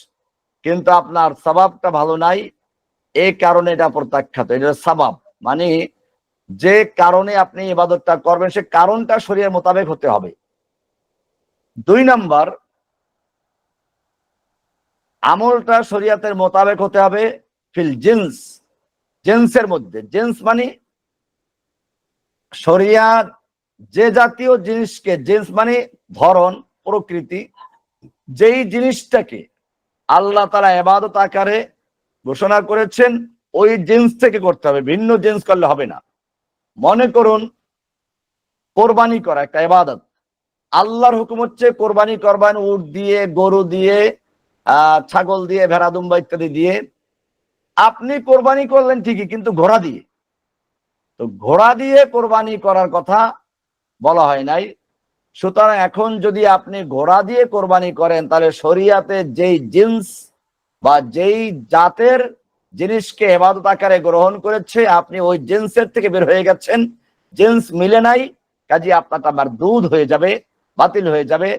কিন্তু আপনার সওয়াবটা ভালো নাই, এই কারণে এটা প্রত্যাখ্যাত। এটা সওয়াব মানে যে কারণে আপনি ইবাদতটা করবেন সে কারণটা শরীয়তের মোতাবেক হতে হবে। দুই নাম্বার, আমলটা শরীয়তের মোতাবেক হতে হবে ফিল জিন্স, জিন্সের মধ্যে। জিন্স মানে শরিয়ত যে জাতীয় জিনিসকে, জিন্স মানে ধরন, প্রকৃতি, যেই জিনিসটাকে আল্লাহ তাআলা ইবাদত আকারে ঘোষণা করেছেন ওই জিন্স থেকে করতে হবে, ভিন্ন জিন্স করলে হবে না। মনে করুন কোরবানি করা একটা ইবাদত, আল্লাহর হুকুম হচ্ছে কোরবানি করবেন উট দিয়ে, গরু দিয়ে, ছাগল দিয়ে, ভেড়া দুম্বা ইত্যাদি দিয়ে। আপনি কোরবানি করলেন ঠিকই, কিন্তু ঘোড়া দিয়ে। তো ঘোড়া দিয়ে কোরবানি করার কথা বলা হয় নাই। সুতরাং এখন যদি আপনি ঘোড়া দিয়ে কোরবানি করেন তাহলে শরিয়াতে যেই জিন্স বা যেই জাতের জিনিসকে ইবাদত আকারে গ্রহণ করেছে আপনি ওই জিন্সের থেকে বের হয়ে গেছেন, জিন্স মিলে নাই, কাজে আপনারটা মারদুদ হয়ে যাবে, বাতিল হয়ে যাবে,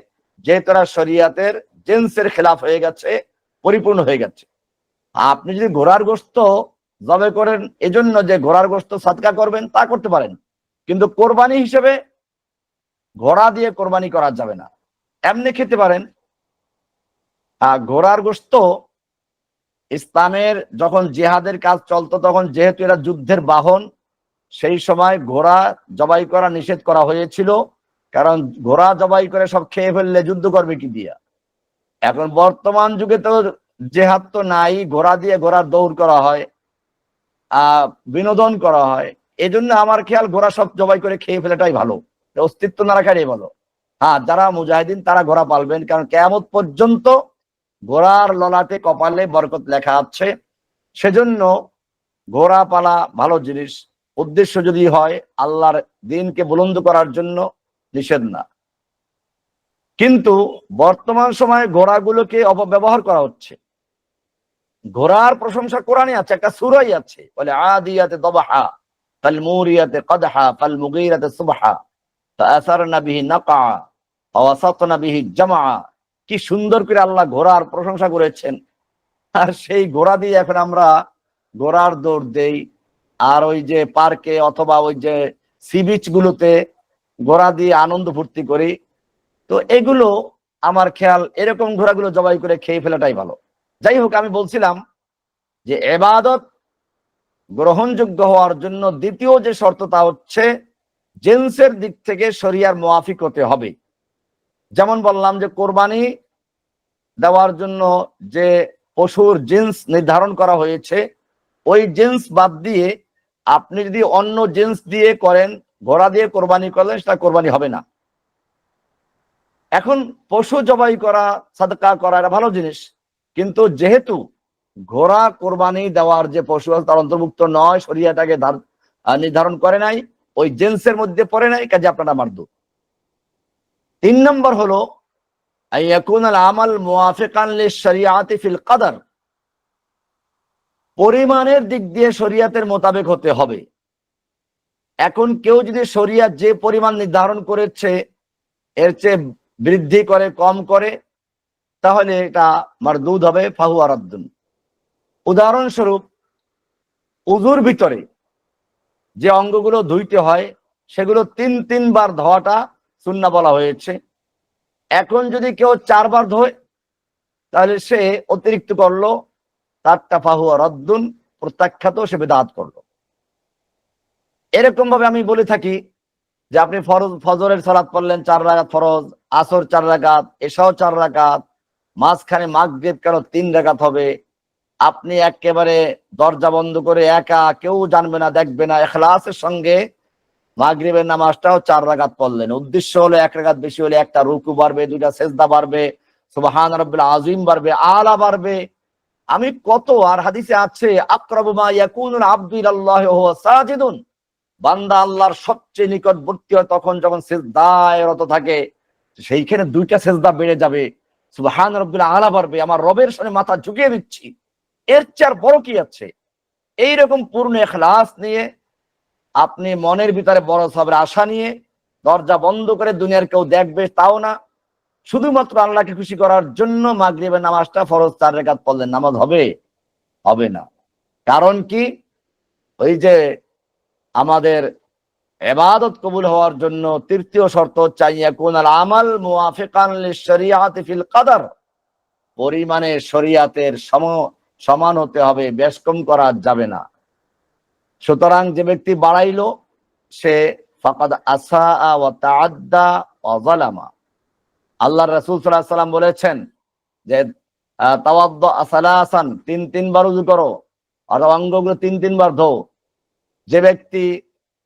যেহেতু শরিয়াতের জিন্সের খেলাফ হয়ে গেছে, পরিপূর্ণ হয়ে গেছে। আপনি যদি ঘোড়ার গোশত জবে করেন এজন্য যে ঘোড়ার গোশত সাদকা করবেন তা করতে পারেন, কিন্তু কোরবানি হিসেবে ঘোড়া দিয়ে কোরবানি করা যাবে না। এমনি খেতে পারেন। ঘোড়ার গোশত ইসলামের যখন জিহাদের কাজ চলতো তখন যেহেতু এরা যুদ্ধের বাহন, সেই সময় ঘোড়া জবাই করা নিষেধ করা হয়েছিল, কারণ ঘোড়া জবাই করে সব খেয়ে ফেললে যুদ্ধ করবে কি দিয়া। এখন বর্তমান যুগে তো জেহাদ তো নাই, ঘোড়া দিয়ে ঘোড়ার দৌড় করা হয়, বিনোদন করা হয়। এজন্য আমার খেয়াল ঘোড়া সব জবাই করে খেয়ে ফেলাটাই ভালো, অস্তিত্ব না রাখাটাই ভালো। হ্যাঁ, যারা মুজাহিদিন তারা ঘোড়া পালবেন, কারণ কিয়ামত পর্যন্ত ঘোড়ার ললাটে কপালে বরকত লেখা আছে। সেজন্য ঘোড়া পালা ভালো জিনিস, উদ্দেশ্য যদি হয় আল্লাহর দ্বীনকে বুলন্দ করার জন্য, নিষেধ না। কিন্তু বর্তমান সময়ে ঘোড়াগুলোকে অপব্যবহার করা হচ্ছে। ঘোড়ার প্রশংসা কোরআনে আছে, একটা সূরাই আছে, বলে আদিয়াতে দবহা ফাল মুরিয়াতে কদহা ফাল মুগীরাতে সুবহা ফাআসারনা বিহি নাকা ওয়াসাতনা বিহি জামা। কি সুন্দর করে আল্লাহ ঘোড়ার প্রশংসা করেছেন। আর সেই ঘোড়া দিয়ে এখন আমরা ঘোড়ার দৌড় দেই, আর ওই যে পার্কে অথবা ওই যে সি বিচ গুলোতে ঘোড়া দিয়ে আনন্দ ফুর্তি করি, তো এগুলো আমার খেয়াল এরকম ঘোড়াগুলো জবাই করে খেয়ে ফেলাটাই ভালো। যাই হোক, আমি বলছিলাম যে ইবাদত গ্রহণযোগ্য হওয়ার জন্য দ্বিতীয় যে শর্ত তা হচ্ছে জিনসের দিক থেকে শরিয়ার মুআফিক হতে হবে। যেমন বললাম যে কোরবানি দেওয়ার জন্য যে পশুর জিন্স নির্ধারণ করা হয়েছে, ওই জিন্স বাদ দিয়ে আপনি যদি অন্য জিন্স দিয়ে করেন, ঘোড়া দিয়ে কোরবানি করলেন, সেটা কোরবানি হবে না। এখন পশু জবাই করা, সাদকা করা এটা ভালো জিনিস, কিন্তু যেহেতু ঘোড়া কোরবানি দেওয়ার যে পশু তার অন্তর্ভুক্ত নয়, শরিয়াটাকে নির্ধারণ করে নাই, ওই জিন্সের মধ্যে পড়ে নাই, কাজে আপনারা মারদুদ। 3 নম্বর হলো আইয়াকুনাল আমাল মুওয়াফিকান লিশ-শরিয়াতি ফিল কদর, পরিমাণের দিক দিয়ে শরিয়াতের মোতাবেক হতে হবে। এখন কেউ যদি শরিয়াত যে পরিমাণ নির্ধারণ করেছে এর চেয়ে বৃদ্ধি করে, কম করে, তাহলে এটা মারদুদ হবে, ফাহুয়া রাদ্দুন। উদাহরণস্বরূপ, উযুর ভিতরে যে অঙ্গগুলো ধুইতে হয় সেগুলো 3 বার ধোয়াটা সুন্নাহ বলা হয়েছে। এখন যদি কেউ 4 বার ধোয় তাহলে সে অতিরিক্ত করলো, তারটা ফাহুয়া রাদ্দুন, প্রত্যাখ্যাত, সে বিদআত করলো। এরকম ভাবে আমি বলে থাকি যে আপনি ফজরের সালাত পড়লেন 4 রাকাত ফরজ, আসর 4 রাকাত, এশাও 4 রাকাত, মাঝখানে মাগরিব কেন 3 রাকাত হবে। আপনি একেবারে দরজা বন্ধ করে একা, কেউ জানবে না, দেখবে না, ইখলাসের সঙ্গে মাগরিবের নামাজটাও 4 রাকাত পড়লেন। উদ্দেশ্য হলো 1 রাকাত বেশি হলে একটা রুকু বাড়বে, 2টা সেজদা বাড়বে, সুবহান রাব্বিল আযীম বাড়বে, আলা বাড়বে। আমি কত, আর হাদিসে আছে আকরাবু মা ইয়াকুনুল আবদু ইলাল্লাহি ওয়া হুয়া সাজিদুন, বান্দা আল্লাহর সবচেয়ে নিকটবর্তী হয় তখন যখন সিজদায় রত থাকে। সেইখানে 2টা সিজদা বেড়ে যাবে, সুবহান রাব্বিল আলা বাড়বে, আমার রবের সামনে মাথা ঝুঁকিয়ে দিচ্ছি, এর চেয়ে আর বড় কি আছে? এইরকম পূর্ণ ইখলাস নিয়ে আপনি মনের ভিতরে বড় সবের আশা নিয়ে দরজা বন্ধ করে, দুনিয়ার কেউ দেখবে তাও না, শুধুমাত্র আল্লাহকে খুশি করার জন্য মাগরিবের নামাজটা ফরজ 4 রাকাত পড়লেন, নামাজ হবে? হবে না। কারণ কি? ওই যে আমাদের ইবাদত কবুল হওয়ার জন্য তৃতীয় শর্ত হচ্ছে আইয়াকুনাল আমাল মুওয়াফিকান লিশ-শরিয়াতি ফিল কদর, পরিমাণে শরিয়াতের সমান হতে হবে, বেশ কম করা যাবে না। সুতরাং যে ব্যক্তি বাড়াইলো সে ফাকাদ আসআ ওয়া তাআদ্দা ওয়া যালামা। আল্লাহর রাসূল সাল্লাল্লাহু আলাইহি ওয়াসাল্লাম বলেছেন যে তাওয়াদ্দা সালাসান, 3 বার ওযু করো, আর অঙ্গগুলো 3 বার ধো। যে ব্যক্তি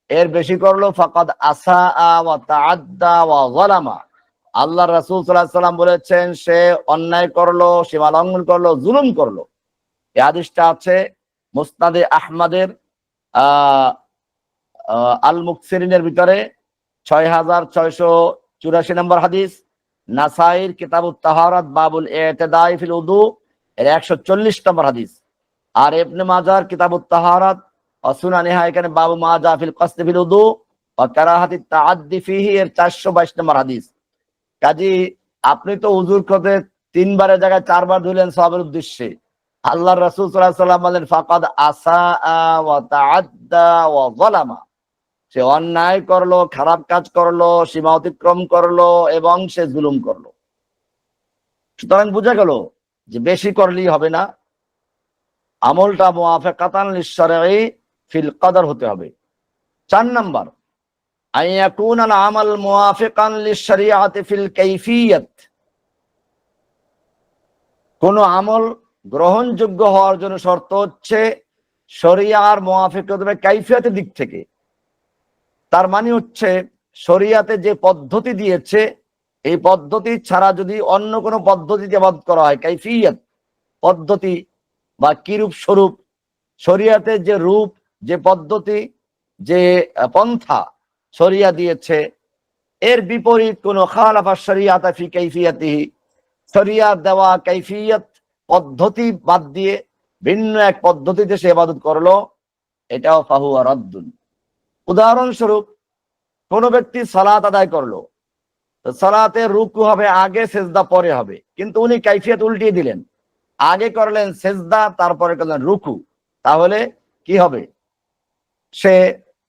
এর বেশি করলো ফাকাদ আসআ ওয়া তাআদ্দা ওয়া যালামা, আল্লাহর রাসূল সাল্লাল্লাহু আলাইহি ওয়াসাল্লাম বলেছেন সে অন্যায় করলো, সীমা লঙ্ঘন করলো, জুলুম করলো। এই হাদিসটা আছে মুসনাদে আহমদের আল মুকসিরিনের ভিতরে 6684 নম্বর হাদিস, নাসাইর কিতাবুত তাহারাত বাবুল ইতিদাই ফিল উযু এর 140 নম্বর হাদিস, আর ইবনে মাজাহর কিতাবুত তাহারাত ও সুনানিহা এখানে বাবু মা জা ফিল কসদ ফিল উযু ওয়া কারাহাতিত তাআদ্দি ফিহি এর 422 নম্বর হাদিস। কাজী আপনি তো উযুর করতে 3 বারের জায়গায় 4 বার ধুলেন সওয়াবের উদ্দেশ্যে, আল্লাহর রাসূল সাল্লাল্লাহু আলাইহি ওয়াসাল্লাম বলেন ফাকাদ আসআ ওয়া তাআদ্দা ওয়া যালামা, সে অন্যায় করলো, খারাপ কাজ করলো, সীমা অতিক্রম করলো এবং সে জুলুম করলো। সুতরাং বোঝা গেল যে বেশি করলেই হবে না, আমলটা মুওয়াফিকাতান লিশ-শরঈ ফিল কদর হতে হবে। 4 নাম্বার আইয়াকুনাল আমাল মুওয়াফিকান লিশ-শরিয়াতি ফিল কাইফিয়াত, কোন আমল গ্রহণযোগ্য হওয়ার জন্য শর্ত হচ্ছে শরিয়ার মুওয়াফিক হতে হবে কাইফিয়াতের দিক থেকে। তার মানে হচ্ছে শরিয়াতে যে পদ্ধতি দিয়েছে এই পদ্ধতি ছাড়া যদি অন্য কোনো পদ্ধতিতে ইবাদত করা হয়, কাইফিয়াত পদ্ধতি বা কিরূপ স্বরূপ, শরিয়াতে যে রূপ, যে পদ্ধতি, যে পন্থা শরিয়া দিয়েছে এর বিপরীত কোন খালাফা শরিয়াতা ফি কাইফিয়াতিহি, শরিয়ার দেওয়া কাইফিয়াত পদ্ধতি বাদ দিয়ে ভিন্ন এক পদ্ধতিতে সে ইবাদত করলো, এটাও ফাহুয়া রাদ্দুন। উদাহরণস্বরূপ, কোন ব্যক্তি সালাত আদায় করলো, তো সালাতে রুকু হবে আগে, সেজদা পরে হবে, কিন্তু উনি কাইফিয়াত উল্টিয়ে দিলেন, আগে করলেন সেজদা তারপরে করলেন রুকু, তাহলে কি হবে? সে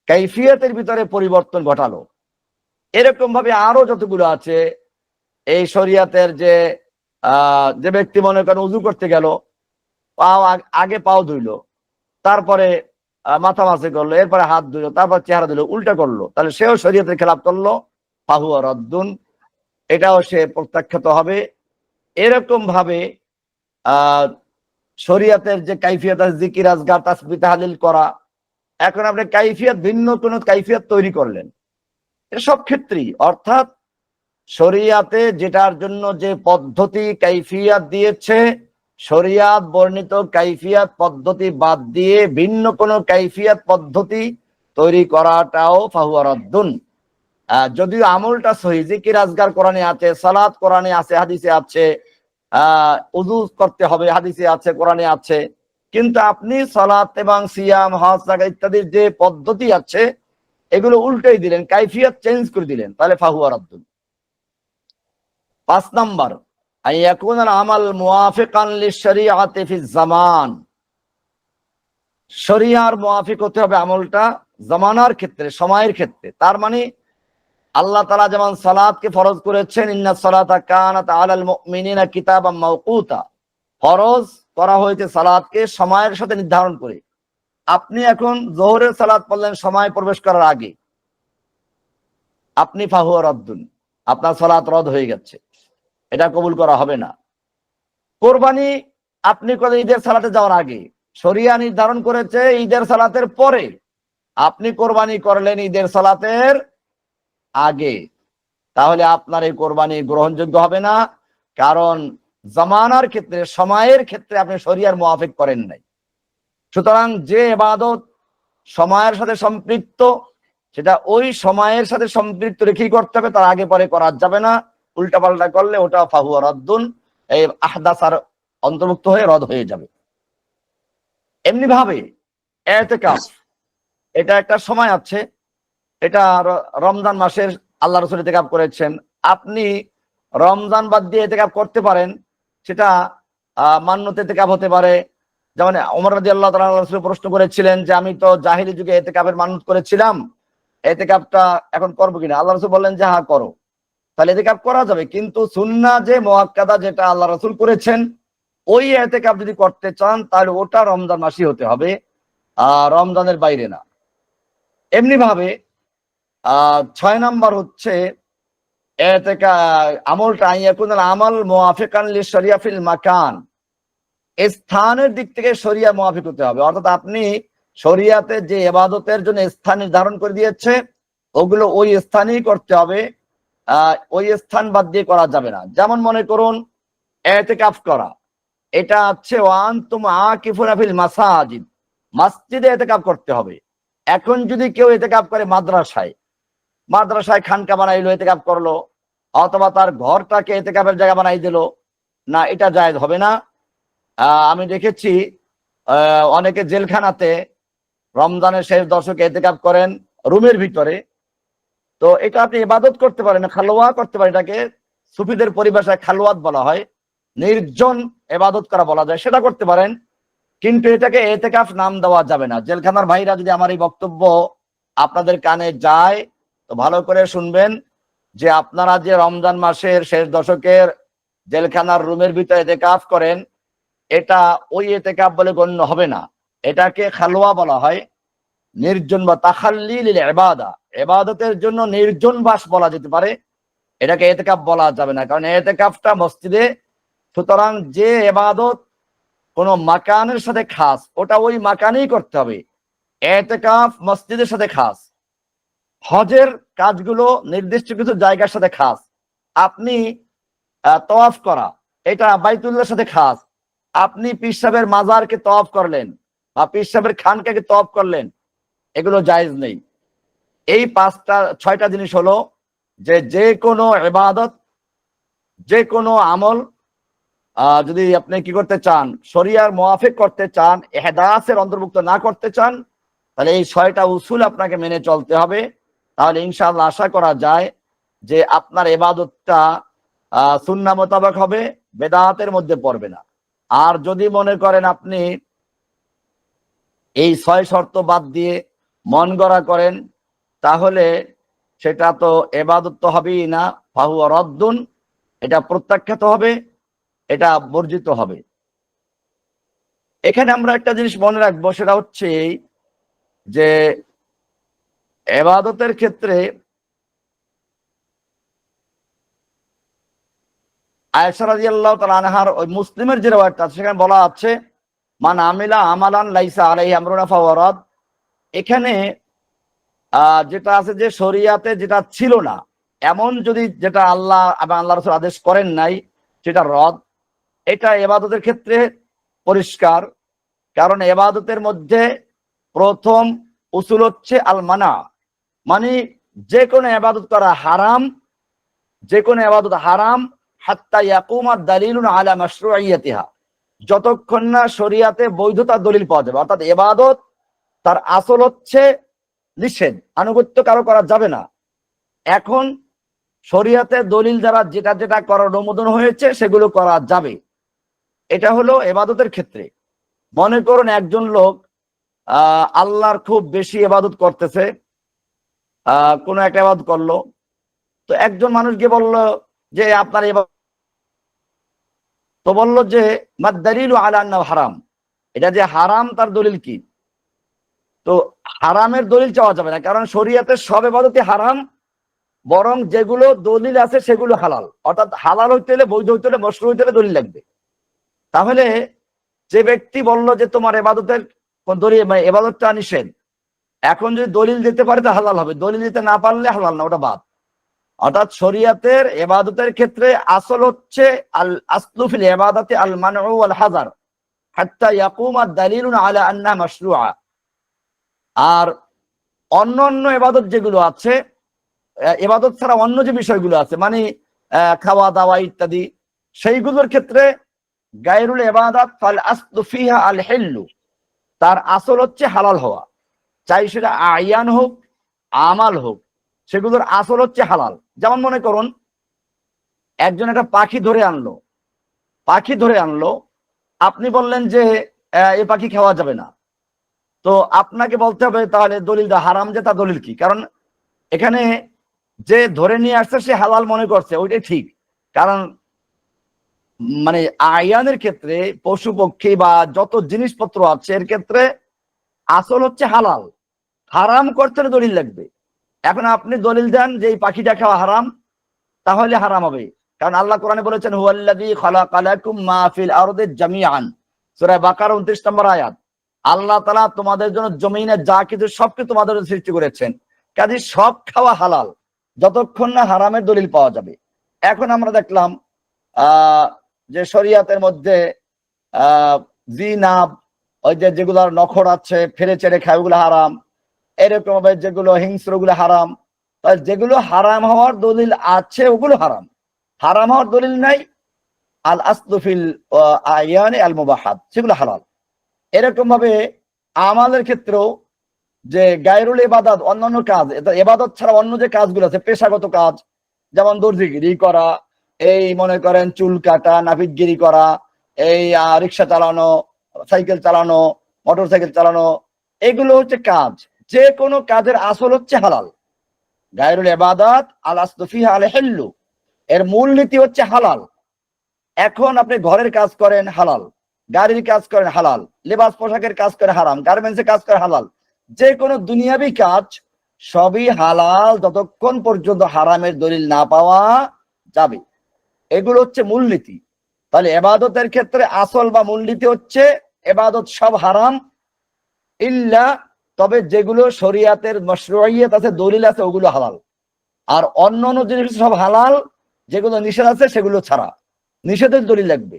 কাইফিয়াতের ভিতরে পরিবর্তন ঘটালো। এরকম ভাবে আরো যতগুলো আছে এই শরিয়াতের, যে ব্যক্তি মনে করেন উজু করতে গেল, আগে পাও ধুইলো, তারপরে মাথা মাসে করলো, এরপরে হাত ধুইলো, তারপর চেহারা ধুইলো, উল্টা করলো, তাহলে সেও শরীয়তের খেলাপ করলো, ফাহুয়া রদ্দুন, এটাও সে প্রত্যাখ্যাত হবে। এরকম ভাবে আহ শরিয়াতের যে কাইফিয়ত আছে, জিকির আজগার তাসবিহ তাহলিল করা, এখন আপনি কাইফিয়ত ভিন্ন কোন কাইফিয়ত তৈরি করলেন, এটা সব ক্ষেত্রেই, অর্থাৎ শরিয়াতে যেটার জন্য যে পদ্ধতি কাইফিয়াত দিয়েছে, শরিয়াত বর্ণিত কাইফিয়াত পদ্ধতি বাদ দিয়ে ভিন্ন কোনো কাইফিয়াত পদ্ধতি তৈরি করাটাও ফাহুয়া রদ্দুন। যদিও আমলটা সহি, জিকির আজগার কোরআনে আছে, সালাত কোরআনে আছে, হাদিসে আছে, উযু করতে হবে হাদিসে আছে, কোরআনে আছে, কিন্তু আপনি সালাত এবং সিয়াম, হজ, যাকাত ইত্যাদির যে পদ্ধতি আছে এগুলো উল্টেই দিলেন, কাইফিয়াত চেঞ্জ করে দিলেন, তাহলে ফাহুয়া রদ্দুন। 5 নাম্বার, আইয়াকুনাল আমাল মুওয়াফিকান লিশ-শরীআতি ফিজ জামান, শরিয়ার মুওয়াফিক হতে হবে আমলটা জামানার ক্ষেত্রে, সময়ের ক্ষেত্রে। তার মানে আল্লাহ তাআলা যেমন সালাতকে ফরজ করেছেন, ইন্নাস সালাতা কানাত আলাল মুমিনিনা কিতাবাম মাওকুতা, ফরজ করা হয়েছে সালাতকে সময়ের সাথে নির্ধারণ করে। আপনি এখন যোহরের সালাত পড়লেন সময় প্রবেশ করার আগে, আপনি ফাহুয়া রদ্দুন, আপনার সালাত রদ হয়ে গেছে, এটা কবুল করা হবে না। কোরবানি আপনি করলেন ঈদের সালাতে যাওয়ার আগে, শরিয়া নির্ধারণ করেছে ঈদের সালাতের পরে, আপনি কোরবানি করলেন ঈদের সালাতের আগে, তাহলে আপনার এই কোরবানি গ্রহণযোগ্য হবে না, কারণ জামানার ক্ষেত্রে, সময়ের ক্ষেত্রে আপনি শরিয়ার মুওয়াফিক করেন নাই। সুতরাং যে ইবাদত সময়ের সাথে সম্পৃক্ত, সেটা ওই সময়ের সাথে সম্পৃক্ত রেখেই করতে হবে, তার আগে পরে করা যাবে না। উল্টাপাল্টা করলে ওটা ফাহুয়া রদ্দুন, এই আহদাসার অন্তর্ভুক্ত হয়ে রদ হয়ে যাবে। এমনি ভাবে ইতিকাফ, এটা একটা সময় আছে, এটা রমজান মাসের আল্লাহ রাসূল ইতিকাফ করেছেন। আপনি রমজান বাদ দিয়ে ইতিকাফ করতে পারেন, সেটা মান্নত ইতিকাফ হতে পারে। যেমন ওমর রাদিয়াল্লাহু তাআলা আল্লাহ রাসূল প্রশ্ন করেছিলেন যে আমি তো জাহিলি যুগে ইতিকাফের মান্নত করেছিলাম, ইতিকাফটা এখন করবো কিনা? আল্লাহ রাসূল বললেন যে হ্যাঁ করো, তাহলে ইতিকাফ করা যাবে। কিন্তু সুন্নাহ যে মুআক্কাদা, যেটা আল্লাহ রাসূল করেছেন, ওই ইতিকাফ যদি করতে চান তাহলে ওটা রমজান মাসই হতে হবে, রমজানের বাইরে না। এমনি ভাবে 6 নাম্বার হচ্ছে আমলটা ইয়াকুনাল আমাল মুওয়াফিকান লিশ-শরিয়া ফিল মাকান, স্থানের দিক থেকে শরিয়া মুওয়াফিক হতে হবে। অর্থাৎ আপনি শরিয়াতে যে ইবাদতের জন্য স্থান নির্ধারণ করে দিয়েছে, ওগুলো ওই স্থানেই করতে হবে, ওই স্থান বাদ দিয়ে করা যাবে না। যেমন মনে করুন ইতিকাফ করা, এটা হচ্ছে ওয়ান্তুম আকিফুনা ফিল মাসাজিদ, মসজিদে ইতিকাফ করতে হবে। এখন যদি কেউ ইতিকাফ করে মাদ্রাসায় খানকা বানাইলো, ইতিকাফ করলো, অথবা তার ঘরটাকে ইতিকাফের জায়গা বানাই দিল, না, এটা জায়েজ হবে না। আমি দেখেছি অনেকে জেলখানাতে রমজানের শেষ দশকে ইতিকাফ করেন রুমের ভিতরে, তো এটা আপনি ইবাদত করতে পারেন, খালওয়া করতে পারেন, এটাকে সুফিদের পরিভাষায় খালওয়াত বলা হয়, নির্জন ইবাদত করা বলা যায়, সেটা করতে পারেন, কিন্তু এটাকে ইতিকাফ নাম দেওয়া যাবে না। জেলখানার ভাইরা যদি আমার এই বক্তব্য আপনাদের কানে যায় তো ভালো করে শুনবেন, যে আপনারা যে রমজান মাসের শেষ দশকের জেলখানার রুমের ভিতরে ইতিকাফ করেন, এটা ওই ইতিকাফ বলে গণ্য হবে না, এটাকে খালওয়া বলা হয়, নির্জন বা তাখাল্লি লিল ইবাদা, ইবাদতের জন্য নির্জন বাস বলা যেতে পারে, এটাকে ইতিকাফ বলা যাবে না, কারণ ইতিকাফটা মসজিদে। সুতরাং যে ইবাদত কোন মাকানের সাথে খাস, ওটা ওই মাকানেই করতে হবে। ইতিকাফ মসজিদের সাথে খাস, হজের কাজগুলো নির্দিষ্ট কিছু জায়গার সাথে খাস, আপনি তওয়াফ করা, এটা বাইতুল্লাহর সাথে খাস, আপনি পীর সাহেবের মাজারকে তওয়াফ করলেন বা পীর সাহেবের খানকাকে তওয়াফ করলেন, এগুলো জায়েজ নেই। এই 6টা জিনিস হলো যে কোনো ইবাদত, যে কোনো আমল যদি আপনি কি করতে চান, শরিয়ার মুওয়াফিক করতে চান, ইহদাসের অন্তর্ভুক্ত না করতে চান, তাহলে এই 6টা উসুল আপনাকে মেনে চলতে হবে। তাহলে ইনশাআল্লাহ আশা করা যায় যে আপনার ইবাদতটা সুন্নাহ মোতাবেক হবে, বেদাতের মধ্যে পড়বে না। আর যদি মনে করেন আপনি এই 6 শর্ত বাদ দিয়ে মন গড়া করেন, তাহলে সেটা তো ইবাদত তো হবেই না, ফাহুয়া রদ্দুন, এটা প্রত্যাখ্যাত হবে, এটা বর্জিত হবে। এখানে আমরা একটা জিনিস মনে রাখবো, সেটা হচ্ছে যে ইবাদতের ক্ষেত্রে আয়েশা রাদিয়াল্লাহু তাআলা আনহার ওই মুসলিমের যে রাওয়ায়াতটা আছে সেখানে বলা আছে মান আমিলা আমালান লাইসা আলাইহি আমরুনা ফাহুয়া রাদ। এখানে যেটা আছে যে শরিয়াতে যেটা ছিল না এমন যদি যেটা আল্লাহ এবং আল্লাহ রাসূল আদেশ করেন নাই সেটা রদ। এটা ইবাদতের ক্ষেত্রে পরিষ্কার, কারণ ইবাদতের মধ্যে প্রথম উসুল হচ্ছে আল মানা, মানে যে কোনো ইবাদত করা হারাম, যে কোনো ইবাদত হারাম হাত্তা ইয়াকুমা দালিলুন আলা মাশরুইয়াতিহা, যতক্ষণ না শরিয়াতে বৈধতার দলিল পাওয়া যাবে। অর্থাৎ ইবাদত তার আসল হচ্ছে নিষেধ, আনুগত্য কারো করা যাবে না। এখন শরিয়াতে দলিল দ্বারা যেটা যেটা করার অনুমোদন হয়েছে সেগুলো করা যাবে। এটা হলো ইবাদতের ক্ষেত্রে। মনে করুন একজন লোক আল্লাহর খুব বেশি ইবাদত করতেছে, কোনো একটা ইবাদত করলো, তো একজন মানুষ গিয়ে বলল যে আপনার ইবাদত, তো বললো যে মাদ-দালিলু আলা আন্নাহু হারাম, এটা যে হারাম তার দলিল কি? তো হারামের দলিল চাওয়া যাবে না, কারণ শরিয়াতের সব ইবাদতই হারাম, বরং যেগুলো দলিল আছে সেগুলো হালাল। অর্থাৎ হালাল হইতে হলে, বৈধ হইতে হলে, মশরু হইতে হলে দলিল লাগবে। তাহলে যে ব্যক্তি বলল যে তোমার ইবাদতের দলিল, মানে ইবাদতটা নিষেধ, এখন যদি দলিল দিতে পারে তা হালাল হবে, দলিল দিতে না পারলে হালাল না, ওটা বাদ। অর্থাৎ শরিয়াতের ইবাদতের ক্ষেত্রে আসল হচ্ছে আল আসলু ফিল ইবাদাতি আল মানউ ওয়াল হাযার হাত্তা ইয়াকুমা দালিলুন আলা আন্নাহা মাশরুআ। আর অন্যান্য ইবাদত যেগুলো আছে, ইবাদত ছাড়া অন্য যে বিষয়গুলো আছে, মানে খাওয়া দাওয়া ইত্যাদি, সেইগুলোর ক্ষেত্রে গায়রুল ইবাদাত ফাল আসলু ফিহা আল হিল্লু, তার আসল হচ্ছে হালাল হওয়া, চাই সেটা আয়ান হোক আমাল হোক, সেগুলোর আসল হচ্ছে হালাল। যেমন মনে করুন একজন একটা পাখি ধরে আনলো, পাখি ধরে আনলো, আপনি বললেন যে এই পাখি খাওয়া যাবে না, তো আপনাকে বলতে হবে তাহলে দলিলটা হারাম যে তার দলিল কি? কারণ এখানে যে ধরে নিয়ে আসছে সে হালাল মনে করছে, ওইটাই ঠিক। কারণ মানে আয়ানের ক্ষেত্রে পশু পক্ষী বা যত জিনিসপত্র আছে এর ক্ষেত্রে আসল হচ্ছে হালাল, হারাম করতে হলে দলিল লাগবে। এখন আপনি দলিল দেন যে এই পাখিটা খাওয়া হারাম, তাহলে হারাম হবে। কারণ আল্লাহ কোরআনে বলেছেন হুয়াল্লাযী খালাকালাকুম মা ফিল আরদি জামিআন, সূরা বাকারা 29 নম্বর আয়াত। আল্লাহ তাআলা তোমাদের জন্য জমিনে যা কিছু সবকে তোমাদের জন্য সৃষ্টি করেছেন, কাজে সব খাওয়া হালাল যতক্ষণ না হারামের দলিল পাওয়া যাবে। এখন আমরা দেখলাম যে শরিয়াতের মধ্যে জিনা, ওই যে যেগুলোর নখর আছে ফেলে চেড়ে খায় ওগুলো হারাম, এরকম ভাবে যেগুলো হিংস্র ওগুলো হারাম। যেগুলো হারাম হওয়ার দলিল আছে ওগুলো হারাম, হারাম হওয়ার দলিল নাই আল আসলু ফিল আয়ানি আল মুবাহাত, সেগুলো হালাল। এরকম ভাবে আমাদের ক্ষেত্রেও যে গায়রুল ইবাদত, অন্যান্য কাজ, ইবাদত ছাড়া অন্য যে কাজগুলো আছে পেশাগত কাজ, যেমন দর্জিগিরি করা, এই মনে করেন চুল কাটা, নাপিতগিরি করা, এই রিক্সা চালানো, সাইকেল চালানো, মোটর সাইকেল চালানো, এগুলো হচ্ছে কাজ। যে কোনো কাজের আসল হচ্ছে হালাল। গায়রুল ইবাদাত আল আসলু ফিহা আল হিল্লু, এর মূলনীতি হচ্ছে হালাল। এখন আপনি ঘরের কাজ করেন হালাল, গাড়ির কাজ করেন হালাল, লেবাস পোশাকের কাজ করে হারাম, গার্মেন্টসের কাজ করে হালাল, যে কোনো দুনিয়াবি কাজ সবই হালাল যতক্ষণ পর্যন্ত হারামের দলিল না পাওয়া যাবে। এগুলো হচ্ছে মূলনীতি। তাহলে ইবাদতের ক্ষেত্রে আসল বা মূলনীতি হচ্ছে ইবাদত সব হারাম, ইল্লা তবে যেগুলো শরিয়াতের মাশরুইয়াত আছে, দলিল আছে, ওগুলো হালাল। আর অন্যান্য জিনিস সব হালাল, যেগুলো নিষেধ আছে সেগুলো ছাড়া, নিষেধের দলিল লাগবে।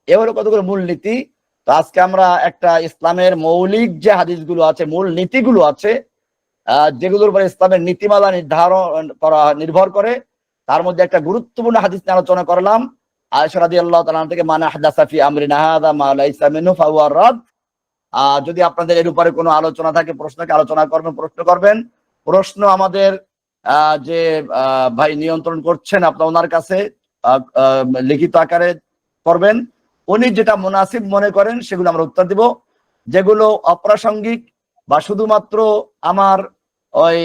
এ হলো কতগুলো মূলনীতি। তো আজকে আমরা একটা ইসলামের মৌলিক যে হাদিসগুলো আছে, মূল নীতিগুলো আছে, যেগুলোর উপরে ইসলামের নীতিমালা নির্ধারণ করা নির্ভর করে, তার মধ্যে একটা গুরুত্বপূর্ণ হাদিস নিয়ে আলোচনা করলাম। আয়েশা রাদিয়াল্লাহু তাআলা থেকে মান আহদাসা ফি আমরিনা হাযা মা লাইসা মিনহু ফাহুয়া রাদ। যদি আপনাদের এর উপরে কোনো আলোচনা থাকে, প্রশ্নকে আলোচনা করবেন, প্রশ্ন করবেন। প্রশ্ন আমাদের যে ভাই নিয়ন্ত্রণ করছেন, আপনার ওনার কাছে লিখিত আকারে করবেন। উনি যেটা মুনাসিব মনে করেন সেগুলো আমরা উত্তর দিব। যেগুলো অপ্রাসঙ্গিক বা শুধুমাত্র আমার ওই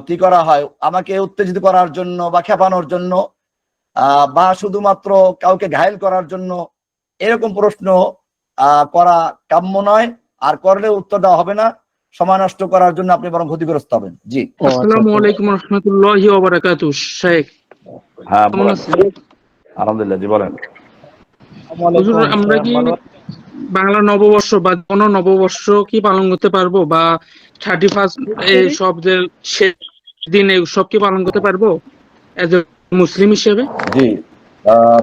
কি করা হয়, আমাকে উত্তেজিত করার জন্য বা খেপানোর জন্য বা শুধুমাত্র কাউকে ঘায়েল করার জন্য এরকম প্রশ্ন করা কাম্য নয়। আর করলে উত্তর দেওয়া হবে না, সময় নষ্ট করার জন্য আপনি বরং ক্ষতিগ্রস্ত হবেন। জি, আসসালামু আলাইকুম রাহমাতুল্লাহি ওয়া বারাকাতুহু। শেখ হ্যাঁ কেমন বলেন। আছেন? আলহামদুলিল্লাহ, জি বলেন। হুজুর, আমরা কি বাংলা নববর্ষ বা জন নববর্ষ কি পালন করতে পারবো, বা 31 এই সব যে শেষ দিন এই উৎসব কি পালন করতে পারবো এজ এ মুসলিম হিসেবে? জি,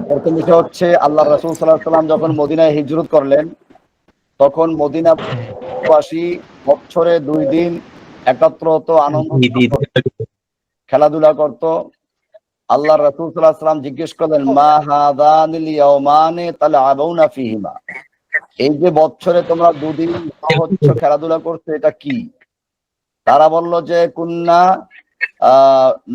প্রথম বিষয় হচ্ছে আল্লাহ রাসূল সাল্লাল্লাহু আলাইহি ওয়াসাল্লাম যখন মদিনায় হিজরত করলেন, তখন মদিনাবাসী বছরে 2 দিন একত্র হতো, আনন্দ খেলাধুলা করত। আল্লাহ রাসূল সাল্লাল্লাহু আলাইহি ওয়াসাল্লাম জিজ্ঞেস করলেন, মা হাদানিল ইয়াওমানি তালআবুনা ফীহিমা, এই যে বছরে তোমরা 2 দিন হচ্ছে খেলাধুলা করছো, এটা কি? তারা বলল যে কুন্না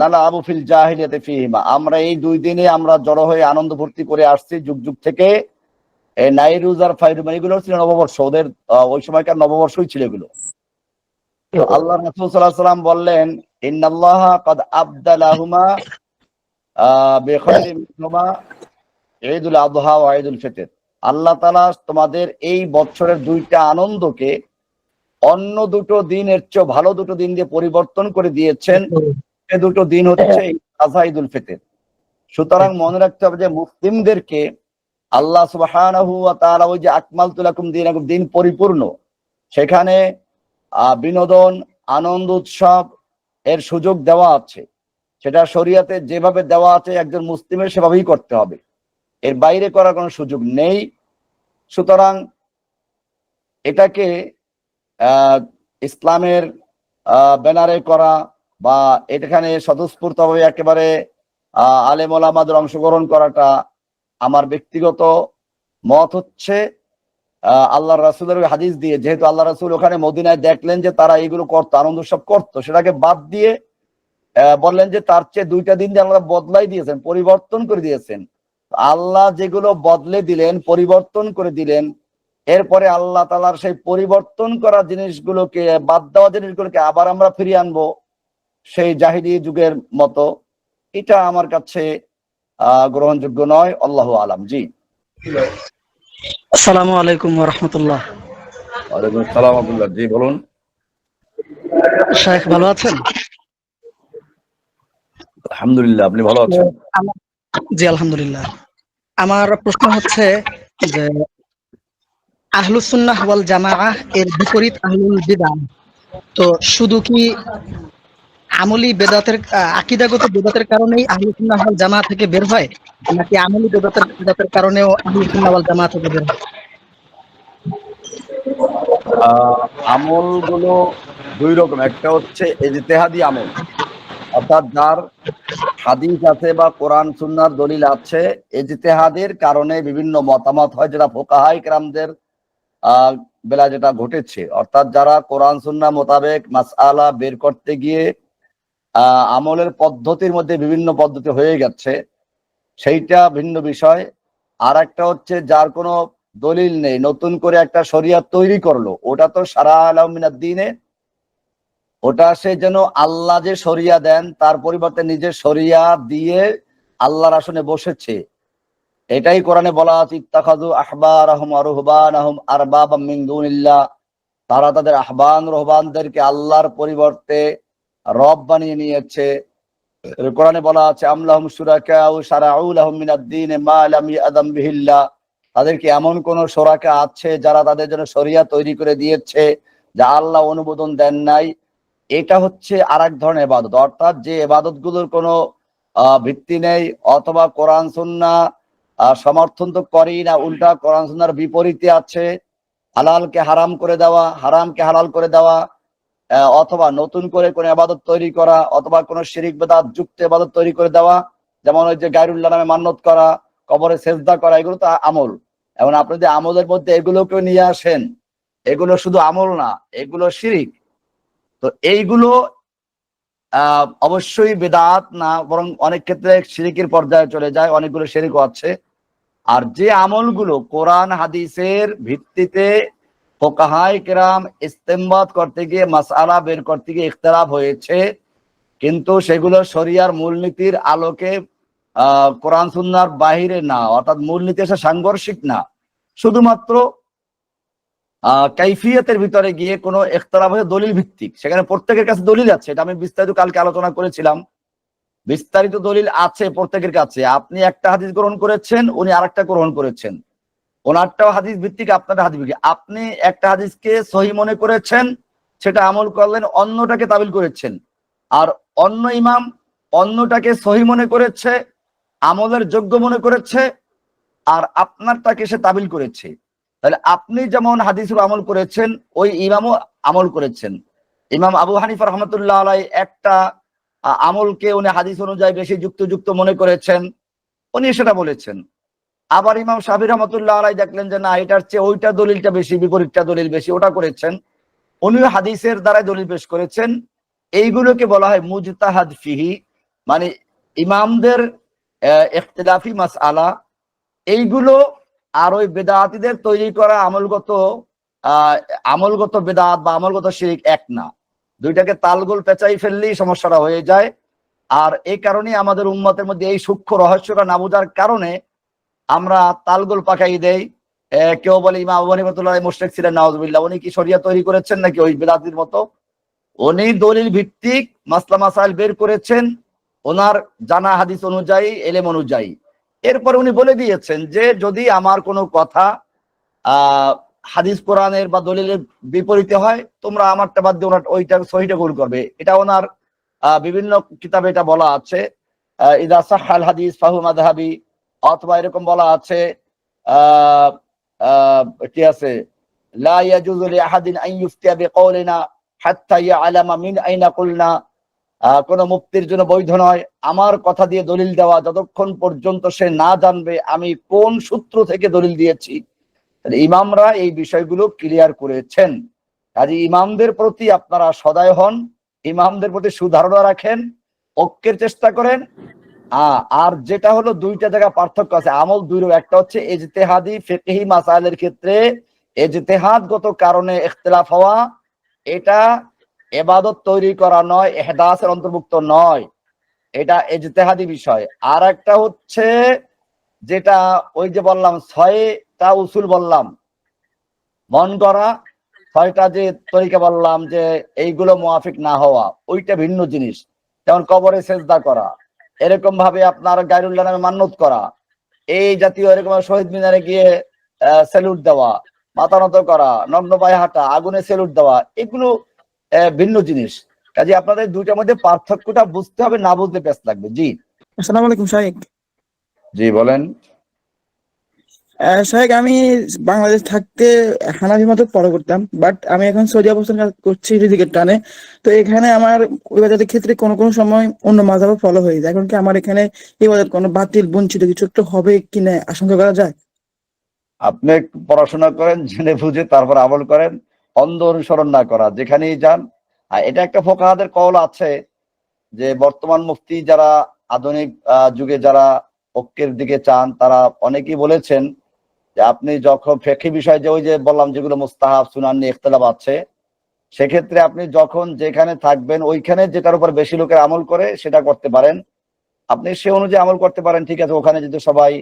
নালআবু ফিল জাহিলিয়াতি ফীহিমা, আমরা এই 2 দিনে আমরা জড়ো হয়ে আনন্দ ফুর্তি করে আসছি যুগ যুগ থেকে। এই নাইরুজ আর ফাইরুজ এগুলো ছিল নববর্ষ, ওদের ওই সময়কার নববর্ষই ছিল এগুলো। তো আল্লাহ রাসূল সাল্লাল্লাহু আলাইহি ওয়াসাল্লাম বললেন, ইন্নাল্লাহা ক্বাদ আবদালাহুমা বিখাইরিন মিনহুমা ঈদুল আযহা ওয়া ঈদুল ফিতর। আল্লাহ তাআলা তোমাদের এই বছরের 2টা আনন্দকে অন্য 2টো দিনের চেয়ে ভালো 2টো দিন দিয়ে পরিবর্তন করে দিয়েছেন। এই 2টো দিন হচ্ছে আযহা, ঈদুল ফিতর। সুতরাং মনে রাখতে হবে যে মুসলিমদেরকে আল্লাহ সুবহানাহু ওয়া তাআলা ওই যে আকমালতু লাকুম দীনাকুম, দিন পরিপূর্ণ, সেখানে বিনোদন, আনন্দ, উৎসব এর সুযোগ দেওয়া আছে। সেটা শরীয়তে যেভাবে দেওয়া আছে একজন মুসলিমের সেভাবেই করতে হবে, এর বাইরে করার কোনো সুযোগ নেই। সুতরাং এটাকে ইসলামের ব্যানারে করা বা এখানে স্বতঃস্ফূর্তভাবে একেবারে আলেম ওলামাদের অংশগ্রহণ করাটা, আমার ব্যক্তিগত মত হচ্ছে আল্লাহ রাসূলের হাদিস দিয়ে, যেহেতু আল্লাহ রাসূল ওখানে মদিনায় দেখলেন যে তারা এগুলো করতো, আনন্দ উৎসব করতো, সেটাকে বাদ দিয়ে বললেন যে তার চেয়ে 2টা দিন যে আল্লাহ বদলাই দিয়েছেন, পরিবর্তন করে দিয়েছেন। আল্লাহ যেগুলো বদলে দিলেন, পরিবর্তন করে দিলেন, এরপরে আল্লাহ তাআলার সেই পরিবর্তন করা জিনিসগুলোকে, বাদ দেওয়া জিনিসগুলোকে আবার আমরা ফিরিয়ে আনবো সেই জাহিলি যুগের মতো, এটা আমার কাছে গ্রহণযোগ্য নয়। আল্লাহু আলাম। জি, আসসালামু আলাইকুম ওয়া রাহমাতুল্লাহ। ওয়ালাইকুম আসসালাম ওয়া রাহমাতুল্লাহ। জি বলুন। শেখ ভালো আছেন? আলহামদুলিল্লাহ, আপনি ভালো আছেন? জি আলহামদুলিল্লাহ। আমার প্রশ্ন হচ্ছে যে আহলুস সুন্নাহ ওয়াল জামাআহ এর বিপরীত আহলুল বিদআহ, তো শুধু কি আমলি বেদাতের আকীদাগত বেদাতের কারণেই আহলুস সুন্নাহ ওয়াল জামাআহ থেকে বের হয়, নাকি আমলি বেদাতের কারণেও আহলুস সুন্নাহ ওয়াল জামাআহ থেকে বের হয়? আমলগুলো 2 রকম, একটা হচ্ছে ইজতিহাদি আমল, অর্থাৎ যার হাদিস আছে বা কোরআন সুন্নাহর দলিল আছে, ইজতিহাদের কারণে বিভিন্ন মতামত হয়, যেটা ফুকাহায়ে কেরামদের বেলা যেটা ঘটেছে, অর্থাৎ যারা কোরআন সুন্নাহ মোতাবেক মাসআলা বের করতে গিয়ে আমলের পদ্ধতির মধ্যে বিভিন্ন পদ্ধতি হয়ে গেছে, সেইটা ভিন্ন বিষয়। আর একটা হচ্ছে যার কোনো দলিল নেই, নতুন করে একটা শরিয়াত তৈরি করলো, ওটা তো সারা আলাম মিনাদ দ্বীনে, ওটা সে যেন আল্লাহ যে শরিয়া দেন তার পরিবর্তে নিজের শরিয়া দিয়ে আল্লাহর আসনে বসেছে। এটাই কোরআনে বলা আছে, ইত্তাখাযু আহবারাহুম ওয়া রুহবানাহুম আরবাবাম মিন দুনিল্লাহ, তারা তাদের আহবান রহবানদেরকে আল্লাহর পরিবর্তে রব বানিয়ে নিয়েছে। কোরআনে বলা আছে, আমলাহুম শুরাকাউ শারাউ লাহুম মিনাদ দ্বীনি মা লাম ইয়াযাম বিহিল্লাহ, তাদেরকে এমন কোন শোরাকা আছে যারা তাদের জন্য শরিয়া তৈরি করে দিয়েছে যা আল্লাহ অনুমোদন দেন নাই। এটা হচ্ছে আরেক ধরনের ইবাদত, অর্থাৎ যে ইবাদত গুলোর কোনো ভিত্তি নেই, অথবা কোরআন সুন্নাহ সমর্থন তো করেই না, উল্টা কোরআন সুন্নাহর বিপরীতে আছে। হালালকে হারাম করে দেওয়া, হারামকে হালাল করে দেওয়া, অথবা নতুন করে কোনো ইবাদত তৈরি করা, অথবা কোনো শিরিক বিদআত যুক্ত ইবাদত তৈরি করে দেওয়া, যেমন ওই যে গায়রুল্লাহ নামে মান্নত করা, কবরে সেজদা করা, এগুলো তো আমল। এখন আপনি যদি আমলের মধ্যে এগুলোকেও নিয়ে আসেন, এগুলো শুধু আমল না, এগুলো শিরিক। তো এইগুলো অবশ্যই বেদাত না, বরং অনেক ক্ষেত্রে শিরিকের পর্যায়ে চলে যায়, অনেকগুলো শিরিকও আছে। আর যে আমলগুলো কোরআন হাদিসের ভিত্তিতে ফুকাহায়ে কেরাম ইস্তেমবাদ করতে গিয়ে, মাসআলা বের করতে গিয়ে ইখতিলাফ হয়েছে, কিন্তু সেগুলো শরিয়ার মূলনীতির আলোকে কোরআন সুন্নাহর বাহিরে না, অর্থাৎ মূলনীতি এসে সাংঘর্ষিক না, শুধুমাত্র কাইফিয়তের ভিতরে গিয়ে কোনো ইখতিলাফ হয়ে দলিল ভিত্তিক। সেখানে প্রত্যেকের কাছে দলিল আছে, এটা আমি বিস্তারিত কালকে আলোচনা করেছিলাম। বিস্তারিত দলিল আছে প্রত্যেকের কাছে। আপনি একটা হাদিস গ্রহণ করেছেন, উনি আরেকটা গ্রহণ করেছেন, ওনারটাও হাদিস ভিত্তিক, আপনারটা হাদিস ভিত্তিক। আপনি একটা হাদিসকে সহি মনে করেছেন, সেটা আমল করলেন, অন্যটাকে তাবিল করেছেন। আর অন্য ইমাম অন্যটাকে সহি মনে করেছে, আমলের যোগ্য মনে করেছে, আর আপনারটাকে সে তাবিল করেছে। তাহলে আপনি যেমন হাদিসের আমল করেছেন, ওই ইমামও আমল করেছেন। ইমাম আবু হানিফা রহমতুল্লাহ আলাই একটা আমলকে উনি হাদিস অনুযায়ী বেশি যুক্ত মনে করেছেন, উনি সেটা বলেছেন। আবার ইমাম শাফি রহমতুল্লাহ আলাই দেখলেন যে না, এটার চেয়ে ওইটা দলিলটা বেশি, বিপরীতটা দলিল বেশি, ওটা করেছেন, উনিও হাদিসের দ্বারাই দলিল পেশ করেছেন। এইগুলোকে বলা হয় মুজতাহাদ ফিহি, মানে ইমামদের ইখতিলাফি মাসআলা। এইগুলো আর ওই বেদাতীদের তৈরি করা আমলগত বেদাত বা আমলগত শিরক এক না। দুইটাকে তালগোল পেঁচাই ফেললেই সমস্যাটা হয়ে যায়। আর এই কারণেই আমাদের উম্মতের মধ্যে এই সূক্ষ্ম রহস্যটা না বোঝার কারণে আমরা তালগোল পাকাই দেই। কেউ বলে ইমাম আবু হানিফা মুশরিক ছিলেন, নাউযুবিল্লাহ, উনি কি শরিয়া তৈরি করেছেন নাকি ওই বেদাতীর মতো? উনি দলিল ভিত্তিক মাসলা মাসাইল বের করেছেন ওনার জানা হাদিস অনুযায়ী, এলেম অনুযায়ী। এরপর উনি বলে দিয়েছেন যে যদি আমার কোনো কথা হাদিস কোরআনের বা দলিলের বিপরীতে হয়, তোমরা আমারটা বাদ দিয়ে ওনার ওইটা সহিটা কবুল করবে। এটা ওনার বিভিন্ন কিতাবে এটা বলা আছে, ইদা সাহহাল হাদিস ফাহু মাযহাবি, অথবা এরকম বলা আছে কি আছে, লা ইয়াজুযু লি আহাদিন আন ইফতিয়া বিকাউলিনা হাত্তা ইয়ালামা মিন আইনা কুলনা। কোন মুফতির জন্য বৈধ নয় আমার কথা দিয়ে দলিল দেওয়া যতক্ষণ পর্যন্ত সে না জানবে আমি কোন সূত্র থেকে দলিল দিয়েছি। ইমামরা এই বিষয়গুলো ক্লিয়ার করেছেন। কাজে ইমামদের প্রতি আপনারা সদয় হন, ইমামদের প্রতি সুধারণা রাখেন, ঐক্যের চেষ্টা করেন। আর যেটা হলো দুইটা জায়গা পার্থক্য আছে, আমল দুই রকম। একটা হচ্ছে ইজতিহাদি ফিকহি মাসাইলের ক্ষেত্রে ইজতিহাদগত কারণে ইখতিলাফ হওয়া, এটা ইবাদত তৈরি করা নয়, ইহদাসের অন্তর্ভুক্ত নয়, এটা ইজতিহাদি বিষয়। আর একটা হচ্ছে যেটা ওই যে বললাম 6টা উসুল বললাম, মন করা 6টা যে তরিকা বললাম যে এইগুলো মুয়াফিক না হওয়া, ওইটা ভিন্ন জিনিস। যেমন কবরে সেজদা করা, এরকম ভাবে আপনার গায়রুল্লাহ নামে মান্নত করা, এই জাতীয় এরকম শহীদ মিনারে গিয়ে স্যালুট দেওয়া, মাথা নত করা, নগ্ন পায়ে হাঁটা, আগুনে স্যালুট দেওয়া, এগুলো ভিন্ন জিনিস। কাজে আপনাদের দুইটার মধ্যে পার্থক্যটা বুঝতে হবে, না বুঝতে পেস লাগবে। জি আসসালামু আলাইকুম শাইখ। জি বলেন। শাইখ, আমি বাংলাদেশ থাকতে হানাফি মতবাদ ফলো করতাম, বাট আমি এখন সৌদি অবস্থান করছি রিজিকের টানে। তো এখানে আমার ইবাদতের ক্ষেত্রে কোনো সময় অন্য মাযহাব ফলো হয়ে যায়। এখন কি আমার এখানে ইবাদত কোনো বাতিল বঞ্চিত কিছু একটু হবে কিনা আশঙ্কা করা যায়? আপনি পড়াশোনা করেন, জেনে বুঝে তারপর আমল করেন, অন্ধ অনুসরণ না করা, যেখানেই যান। আর এটা একটা ফুকাহাদের কওল আছে যে বর্তমান মুফতি যারা আধুনিক যুগে যারা ঐক্যের দিকে চান, তারা অনেকেই বলেছেন যে আপনি যখন ফিকহি বিষয় যে ওই যে বললাম যেগুলো মুস্তাহাব সুনান নিয়ে ইখতিলাফ আছে, সেক্ষেত্রে আপনি যখন যেখানে থাকবেন ওইখানে যেটার উপর বেশি লোকের আমল করে সেটা করতে পারেন, আপনি সে অনুযায়ী আমল করতে পারেন। ঠিক আছে, ওখানে যদি সবাই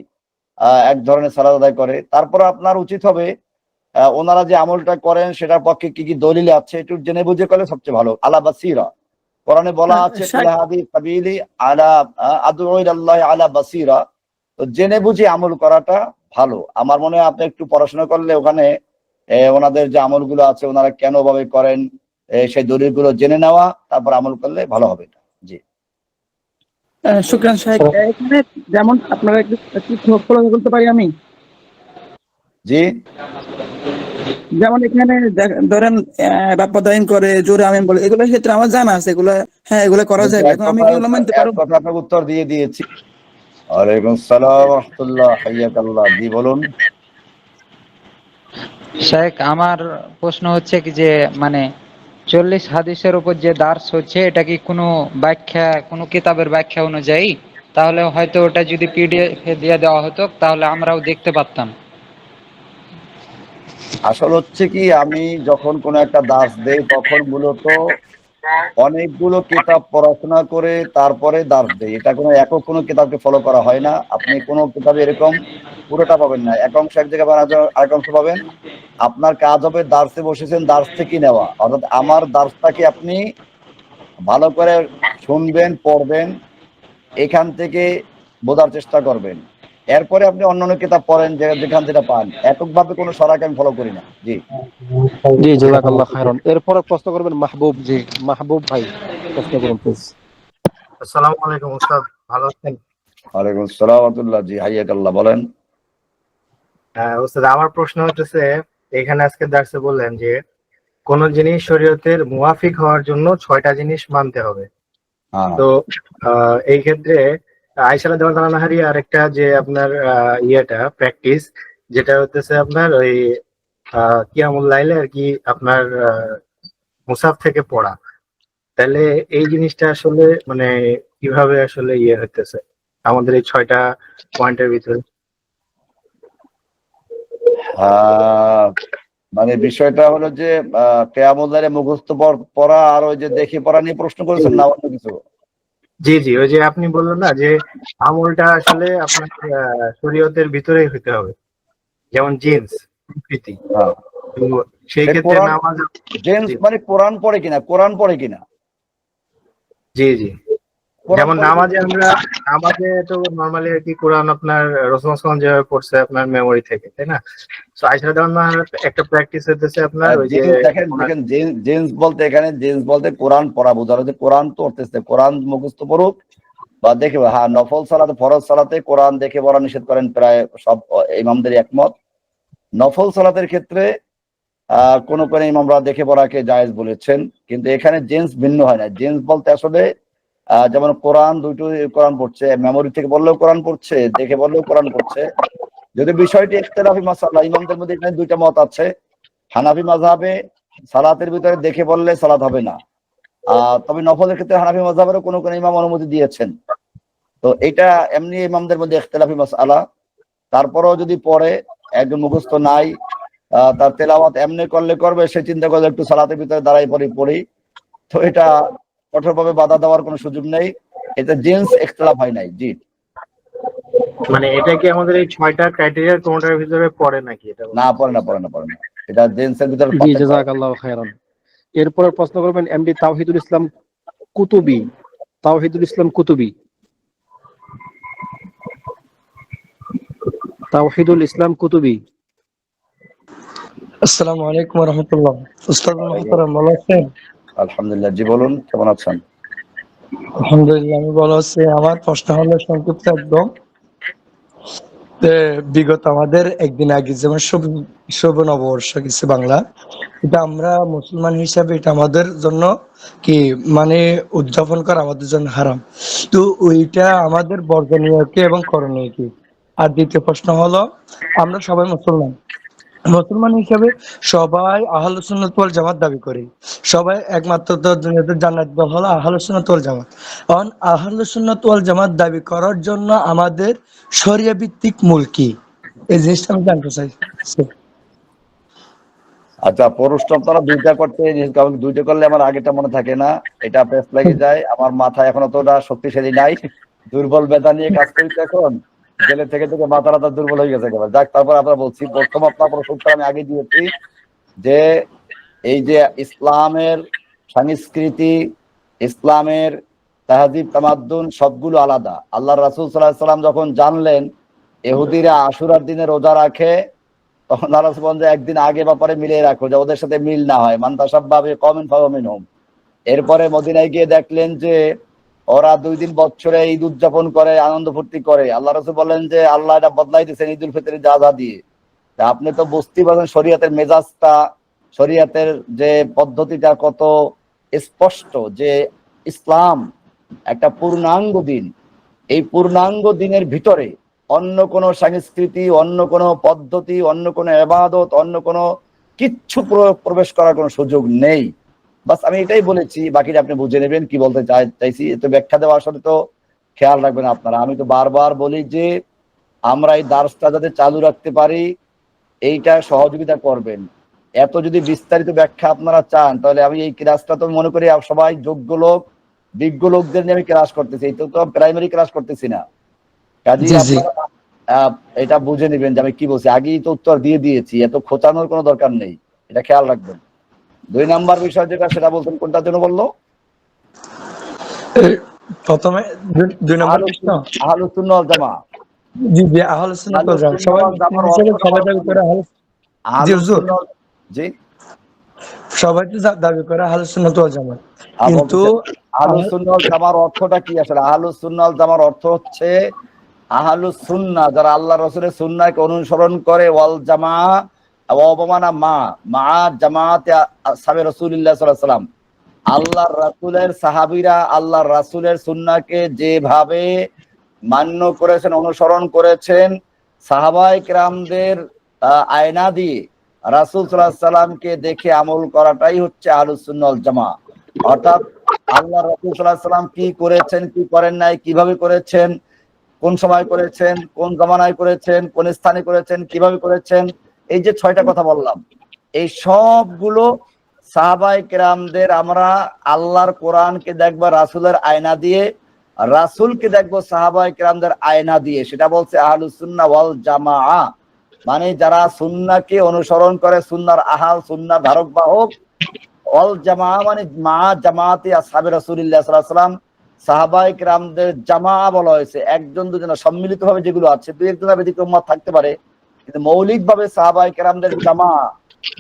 এক ধরনের সালাত আদায় করে, তারপর আপনার উচিত হবে ওনারা যে আমলটা করেন সেটার পক্ষে কি কি দলিল আছে একটু জেনে বুঝে করলে সবচেয়ে ভালো। আলা বাসিরা, কোরআনে বলা আছে আলা আদউ ইলাল্লাহি আলা বাসিরা, তো জেনে বুঝে আমল করাটা ভালো। আমার মনে হয় আপনি একটু পড়াশোনা করলে ওখানে ওনাদের যে আমলগুলো আছে ওনারা কেন ভাবে করেন সেই দলিলগুলো জেনে নেওয়া, তারপর আমল করলে ভালো হবে। জি শুকরান শাইখ। এখানে যেমন আপনারা একটু ফলো করতে পারি আমি, জি যেমন এখানে ধরেন বাপ্পাদাইন করে জোরে আমিন বলে, এগুলোর ক্ষেত্রে আমার জানা আছে, এগুলো হ্যাঁ এগুলো করা যায়। এখন আমি কি এগুলো মানতে পারবো? কথা আপনাকে উত্তর দিয়ে দিয়েছি। ওয়ালাইকুম আসসালাম ওয়া রাহমাতুল্লাহ, হাইয়াকাল্লাহ। জি বলুন। শেখ, আমার প্রশ্ন হচ্ছে কি যে মানে 40 হাদিসের উপর যে দার্স হচ্ছে, এটা কি কোনো ব্যাখ্যা, কোনো কিতাবের ব্যাখ্যা অনুযায়ী? তাহলে হয়তো ওটা যদি পিডিএফ দিয়ে দেওয়া হতো তাহলে আমরাও দেখতে পারতাম। আসলে হচ্ছে কি, আমি যখন কোনো একটা দাস দেই তখন মূলত অনেকগুলো কিতাব পড়াশোনা করে তারপরে দাস দেই। এটা কোনো একক কোনো কিতাবকে ফলো করা হয় না। আপনি কোনো কিতাবে এরকম পুরোটা পাবেন না, এক অংশ এক জায়গায় পাবেন, আরেক অংশ পাবেন। আপনার কাজ হবে দার্সে বসেছেন, দার্স থেকে নেওয়া, অর্থাৎ আমার দার্সটাকে আপনি ভালো করে শুনবেন, পড়বেন, এখান থেকে বোঝার চেষ্টা করবেন। এরপরে আপনি অন্যান্য কিতাব পড়েন যেখান যেটা পান। এককভাবে কোনো সরাকে আমি ফলো করি না। জি। জি জাযাকাল্লাহ খায়রান। এরপরে প্রশ্ন করবেন মাহবুব। জি। মাহবুব ভাই প্রশ্ন করুন প্লিজ। আসসালামু আলাইকুম উস্তাদ, ভালো আছেন? ওয়ালাইকুম আসসালাম ওয়া রাহমাতুল্লাহ। জি, হাইয়াকাল্লাহ, বলেন। উস্তাদ, আমার প্রশ্ন হচ্ছে, এখানে আজকে দার্সে বললেন যে কোন জিনিস শরীয়তের মুওয়াফিক হওয়ার জন্য 6টা জিনিস মানতে হবে। হ্যাঁ, তো এই ক্ষেত্রে আয়েশা রাদিয়াল্লাহু আনহারই আরেকটা যে আপনার প্র্যাকটিস, যেটা হচ্ছে আপনার ওই কিয়ামুল লাইলে আর কি আপনার মুসাফ থেকে পড়া। তাহলে এই জিনিসটা আসলে মানে কিভাবে আসলে হইতেছে আমাদের এই 6টা পয়েন্টের ভিতরে? মানে বিষয়টা হলো যে কিয়ামুল লাইলে মুখস্থ পড়া আর ওই যে দেখে পড়া নিয়ে প্রশ্ন করেছেন না অন্য কিছু? জি জি, ওই যে আপনি বললেন না যে আমলটা আসলে আপনার শরীয়তের ভিতরেই হইতে হবে, যেমন জিন্স প্রকৃতি। হ্যাঁ, তো সেই ক্ষেত্রে কোরআন নামাজ। জেন্টস জি মানে কোরআন পড়ে কিনা, কোরআন পড়ে কিনা, জি জি, কোরআন যেমন পড়ে নামাজে কিনা। নামাজে তো নর্মালি আর কি কোরআন আপনার রাসূলুল্লাহ সাল্লাল্লাহু আলাইহি ওয়াসাল্লাম যেভাবে পড়ছে আপনার মেমোরি থেকে, তাই না? তো আয়েশা রাদিয়াল্লাহু আনহার একটা প্র্যাকটিস হতেছে আপনার ওই যে দেখেন দেখেন, জেন্টস বলতে এখানে জেন্টস বলতে কোরআন পড়া বোঝানো, যে কোরআন পড়তেছে, কোরআন মুখস্থ পড়ুক বা দেখে। হ্যাঁ, নফল সালাতে, ফরজ সালাতে কোরআন দেখে পড়া নিষেধ করেন প্রায় সব ইমামদের একমত। নফল সালাতের ক্ষেত্রে কোন কোন ইমামরা দেখে পড়াকে জায়েজ বলেছেন, কিন্তু এখানে জেন্টস ভিন্ন হয় না। জেন্টস বলতে আসলে যেমন কোরআন দুটো কোরআন পড়ছে, মেমোরি থেকে বললেও কোরআন পড়ছে, দেখে বললেও কোরআন পড়ছে। যদি বিষয়টি ইখতিলাফি মাসালা, ইমামদের মধ্যে এখানে দুইটা মত আছে। হানাফি মাযহাবে সালাতের ভিতরে দেখে বললে সালাত হবে না, তবে নফলের ক্ষেত্রে হানাফি মাযহাবেরও কোন কোন ইমাম অনুমতি দিয়েছেন। তো এটা এমনি ইমামদের মধ্যে ইখতিলাফি মাসআলা। তারপরেও যদি পড়ে, একজন মুখস্থ নাই, তার তেলাওয়াত এমনি করলে করবে, সে চিন্তা করলে একটু সালাতের ভিতরে দাঁড়াই পড়ি, তো এটা কঠোরভাবে বাধা দেওয়ার কোনো সুযোগ নেই। এটা জেন্টস ইখতিলাফ হয় নাই। জি। মানে এটা কি আমাদের এই 6টা ক্রাইটেরিয়ার কোনটার ভিতরে পড়ে নাকি এটা? না, পড়ে না। এটা জেন্টস এর ভিতরে জি পার্থক্য হয়। জাযাকাল্লাহ খায়রান। এরপরে প্রশ্ন করবেন এমডি তাওহিদুল ইসলাম কুতুবী। তাওহিদুল ইসলাম কুতুবী। তাওহিদুল ইসলাম কুতুবী। আসসালামু আলাইকুম ওয়া রাহমাতুল্লাহ। উস্তাদ মুহতারাম, ভালো আছেন? আলহামদুলিল্লাহ। জি, বলুন, কেমন আছেন? আলহামদুলিল্লাহ, আমি ভালো আছি। আমার প্রশ্ন হলো সংক্ষিপ্ত একদম। বিগত আমাদের একদিন আগে যেমন শুভ নববর্ষ গেছে বাংলা, এটা আমরা মুসলমান হিসাবে এটা আমাদের জন্য কি মানে উদযাপন করা আমাদের জন্য হারাম। তো ওইটা আমাদের বর্জনীয় কি এবং করণীয় কি? আর দ্বিতীয় প্রশ্ন হলো, আমরা সবাই মুসলমান হিসেবে সবাই আহলে সুন্নাত ওয়াল জামাত দাবি করি। সবাই একমাত্র জান্নাত দল হলো আহলে সুন্নাত ওয়াল জামাত। কারণ আহলে সুন্নাত ওয়াল জামাত দাবি করার জন্য আমাদের শরিয়া ভিত্তিক মূল কি, এই জিনিসটা আমি জানতে চাই। আচ্ছা, প্রশ্ন আপনারা দুইটা করতে, কারণ দুইটা করলে আমার আগেটা মনে থাকে না, এটা পেস লেগে যায়। আমার মাথায় এখন অতটা শক্তিশালী নাই, দুর্বল বেদা নিয়ে কাজ করছি এখন, জেলে থেকে মাথা দুর্বল হয়ে গেছে একেবারে। যাক, তারপর আপনারা বলছি, প্রথম আপনার প্রশ্নটা আমি আগে দিয়েছি যে এই যে ইসলামের সংস্কৃতি, ইসলামের তাহজিব তামাদ্দুন সবগুলো আলাদা। আল্লাহ রাসূল সাল্লাল্লাহু আলাইহি ওয়াসাল্লাম যখন জানলেন ইহুদিরা আশুরার দিনে রোজা রাখে, তখন আল্লাহ বলেন যে একদিন আগে বা পরে মিলিয়ে রাখো, যে ওদের সাথে মিল না হয়। মান তাশাব্বাহা বিকওমিন ফাহুয়া মিনহুম। এরপরে মদিনায় গিয়ে দেখলেন যে ওরা 2 দিন বছরে ঈদ উদযাপন করে, আনন্দ ফুর্তি করে। আল্লাহ রাসূল বলেন যে আল্লাহ এটা বদলাই দিয়েছেন ঈদুল ফিতরের যা দিয়ে। তা আপনি তো বুঝতেই পারছেন শরীয়তের মেজাজটা, শরীয়তের যে পদ্ধতিটা কত স্পষ্ট, যে ইসলাম একটা পূর্ণাঙ্গ দিন। এই পূর্ণাঙ্গ দিনের ভিতরে অন্য কোনো সংস্কৃতি, অন্য কোনো পদ্ধতি, অন্য কোনো ইবাদত, অন্য কোনো কিচ্ছু প্রবেশ করার কোনো সুযোগ নেই। বাস আমি এটাই বলেছি, বাকিটা আপনি বুঝে নেবেন কি বলতে চাইছি। তো ব্যাখ্যা দেওয়া আসলে তো খেয়াল রাখবেন আপনারা। আমি তো বারবার বলি যে আমরা এই দার্সটা যাতে চালু রাখতে পারি, এইটা সহযোগিতা করবেন। এত যদি বিস্তারিত ব্যাখ্যা আপনারা চান তাহলে আমি এই ক্লাসটা তো মনে করি সবাই যোগ্য লোক বিজ্ঞ লোকদের নিয়ে আমি ক্লাস করতেছি, এই তো প্রাইমারি ক্লাস করতেছি না। কাজেই জি জি। আপনারা এটা বুঝে নেবেন যে আমি কি বলছি, আগেই তো উত্তর দিয়ে দিয়েছি, এত খোঁচানোর কোনো দরকার নেই, এটা খেয়াল রাখবেন। 2 নাম্বার বিষয় যেটা সেটা বলতেন, কোনটার জন্য বললো? প্রথমে 2 নম্বর প্রশ্ন। আহলুস সুন্নাহ ওয়াল জামা। জি জি, আহলুস সুন্নাহ ওয়াল জামা সবাই মুসলিম হিসেবে সবাই দাবি করে জি হুজুর, জি সবাই তো দাবি করে আহলুস সুন্নাহ ওয়াল জামা, কিন্তু আহলুস সুন্নাহ ওয়াল জামার অর্থটা কি আসলে? আহলুস সুন্নাহ ওয়াল জামার অর্থ হচ্ছে আহলুস সুন্নাহ, যারা আল্লাহ রাসূলের সুন্নাহকে অনুসরণ করে, ওয়াল জামা অবমানা মা জামাতে আসহাবে রাসূলুল্লাহ সাল্লাল্লাহু আলাইহি ওয়াসাল্লাম, আল্লাহর রাসূলের সাহাবীরা আল্লাহর রাসূলের সুন্নাহকে যেভাবে মান্য করেছেন, অনুসরণ করেছেন, সাহাবায়ে কেরামদের আয়না দিয়ে রাসূল সাল্লাল্লাহু আলাইহি সাল্লামকে দেখে আমল করাটাই হচ্ছে আহলুস সুন্নাহ ওয়াল জামা। অর্থাৎ আল্লাহ রাসূল সাল্লাল্লাহু আলাইহি সাল্লাম কি করেছেন, কি করেন নাই, কিভাবে করেছেন, কোন সময় করেছেন, কোন জামানায় করেছেন, কোন স্থানে করেছেন, কিভাবে করেছেন, এই যে 6টা কথা বললাম, এই সবগুলো সাহাবায়ে কেরামদের, আমরা আল্লাহর কোরআনকে দেখবো রাসূলের আয়না দিয়ে, রাসূলকে দেখবো সাহাবায়ে কেরামদের আয়না দিয়ে, সেটা বলছে আহলুস সুন্নাহ ওয়াল জামাআ। মানে যারা সুন্নাহকে অনুসরণ করে, সুন্নাহর আহাল, সুন্নাহর ধারক বাহক। ওয়াল জামাআ মানে মা জামাতে আসহাবে রাসূলুল্লাহ সাল্লাল্লাহু আলাইহি ওয়াসাল্লাম, সাহাবায়ে কেরামদের জামাআ বলা হয়েছে। একজন দুজন সম্মিলিতভাবে যেগুলো আছে, দুই একজনের ব্যতিক্রম মত থাকতে পারে, কিন্তু মৌলিকভাবে সাহাবায়ে কেরামদের জামাআ,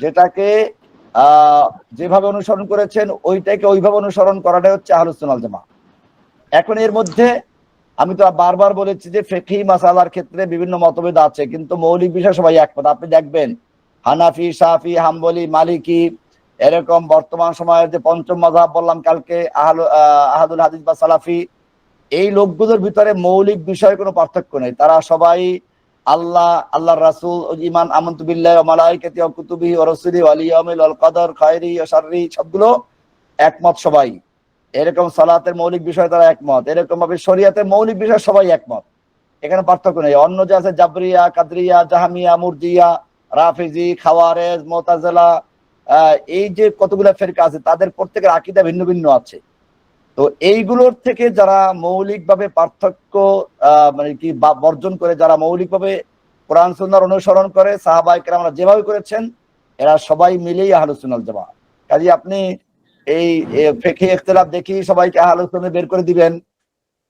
যেটাকে যেভাবে অনুসরণ করেছেন ওইটাকে ওইভাবে অনুসরণ করাটাই হচ্ছে আহলুস সুন্নাহ ওয়াল জামাআ। এখন এর মধ্যে আমি তো বারবার বলেছি যে ফিকহি মাসালার ক্ষেত্রে বিভিন্ন মতভেদ আছে, কিন্তু মৌলিক বিষয় সবাই একমত। আপনি দেখবেন হানাফি, শাফি, হাম্বলি, মালিকি, এরকম বর্তমান সময়ের যে পঞ্চম মাযহাব বললাম কালকে, আহাদুল হাদিস বা সালাফি, এই লোকগুলোর ভিতরে মৌলিক বিষয়ে কোনো পার্থক্য নেই। তারা সবাই আল্লাহর রাসূল, ঈমান, আমানতু বিল্লাহি ওয়া মালাইকাতিহি ওয়া কুতুবিহি ওয়া রাসূলিহি ওয়াল ইয়াউমিল ওয়াল কদর খায়রি ওয়া শাররি, সবগুলো একমত সবাই। এরকম সালাতের মৌলিক বিষয় তারা একমত, এরকম ভাবে শরীয়তের মৌলিক বিষয় সবাই একমত, এখানে পার্থক্য নেই। অন্য যে আছে জাবরিয়া, কাদরিয়া, জাহামিয়া, মুরজিয়া, রাফিজি, খাওয়ারেজ, মুতাজিলা, এই যে কতগুলো ফিরকা আছে, তাদের প্রত্যেকের আকীদা ভিন্ন ভিন্ন আছে। তো এইগুলোর থেকে যারা মৌলিকভাবে পার্থক্য মানে কি বর্জন করে, যারা মৌলিকভাবে কোরআন সুন্নাহর অনুসরণ করে, সাহাবায়ে কেরামরা যেভাবে করেছেন, এরা সবাই মিলেই আহলুস সুন্নাহ ওয়াল জামাআহ। কাজেই আপনি এই ফিকহি ইখতিলাফ দেখি সবাইকে আহলুস সুন্নাহ বের করে দিবেন,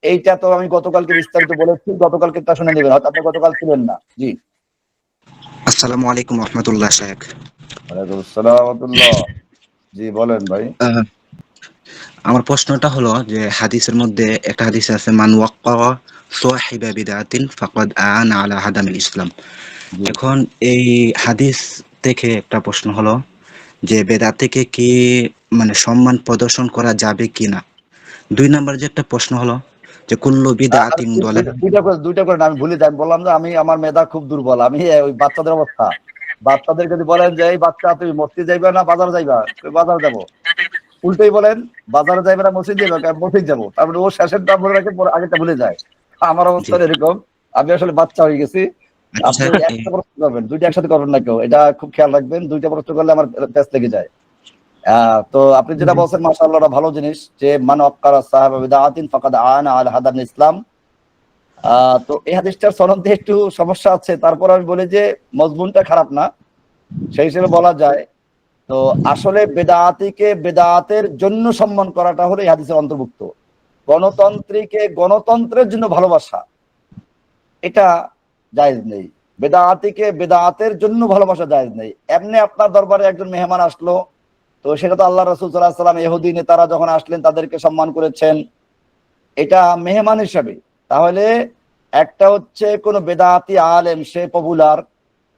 এইটা তো আমি গতকালকে বিস্তারিত বলেছি, গতকালকে তা শুনে নেবেন, হয়তো আপনি গতকাল ছিলেন না। জি, আসসালামু আলাইকুম রহমতুল্লাহ শেখ। ওয়ালাইকুম আসসালাম ওয়া রাহমাতুল্লাহ। জি বলেন ভাই। আমার প্রশ্নটা হলো যে হাদিসের মধ্যে একটা হাদিস আছে, মান ওয়াক্কা সাহিবা বিদআতিন ফাকাদ আনা আলা হাদামিল ইসলাম। এখন এই হাদিস থেকে একটা প্রশ্ন হলো যে বেদাত থেকে কি মানে সম্মান প্রদর্শন করা যাবে কিনা। 2 নাম্বার যে একটা প্রশ্ন হলো যে কুল্লু বিদআতিন দলালা। দুইটা করে আমি ভুলে যাই, বললাম যে আমি আমার মেধা খুব দুর্বল, আমি ওই বাচ্চাদের অবস্থা, বাচ্চাদের যদি বলেন যে এই বাচ্চা তুমি মসজিদ যাইবা না বাজার যাইবা, বাজার যাবো, উল্টোই বলেন বাজারে যাইবে না মসজিদ যাইবা, মসজিদ যাবো, তারপরে ও শেষেরটা মনে রাখে, আগেরটা ভুলে যায়। আমার অবস্থা এরকম, আমি আসলে বাচ্চা হয়ে গেছি। আপনি একটা প্রশ্ন করবেন, দুইটা একসাথে করবেন না কেউ, এটা খুব খেয়াল রাখবেন, দুইটা প্রশ্ন করলে আমার পেছ লেগে যায়। তো আপনি যেটা বলছেন মাশাআল্লাহ, এটা ভালো জিনিস, যে মান ওয়াক্কারা সাহাবা বিদআতিন ফাকাদ আনা আলা হাদামিল ইসলাম। তো এই হাদিসটার সনদে একটু সমস্যা আছে, তারপর আমি বলি যে মজমুনটা খারাপ না, সেই হিসেবে বলা যায়। তো আসলে বেদাতিকে বেদাতের জন্য সম্মান করাটা হলো এই হাদিসের অন্তর্ভুক্ত। গণতন্ত্রীকে গণতন্ত্রের জন্য ভালোবাসা, এটা জায়েজ নেই। বেদাতিকে বেদাতের জন্য ভালোবাসা জায়েজ নেই। এমনি আপনার দরবারে একজন মেহমান আসলো, তো সেটা তো আল্লাহ রাসূল সাল্লাল্লাহু আলাইহি ওয়াসাল্লাম ইহুদি নেতারা যখন আসলেন তাদেরকে সম্মান করেছেন, এটা মেহমান হিসাবে। তাহলে একটা হচ্ছে কোন বেদাতি আলেম, সে পপুলার,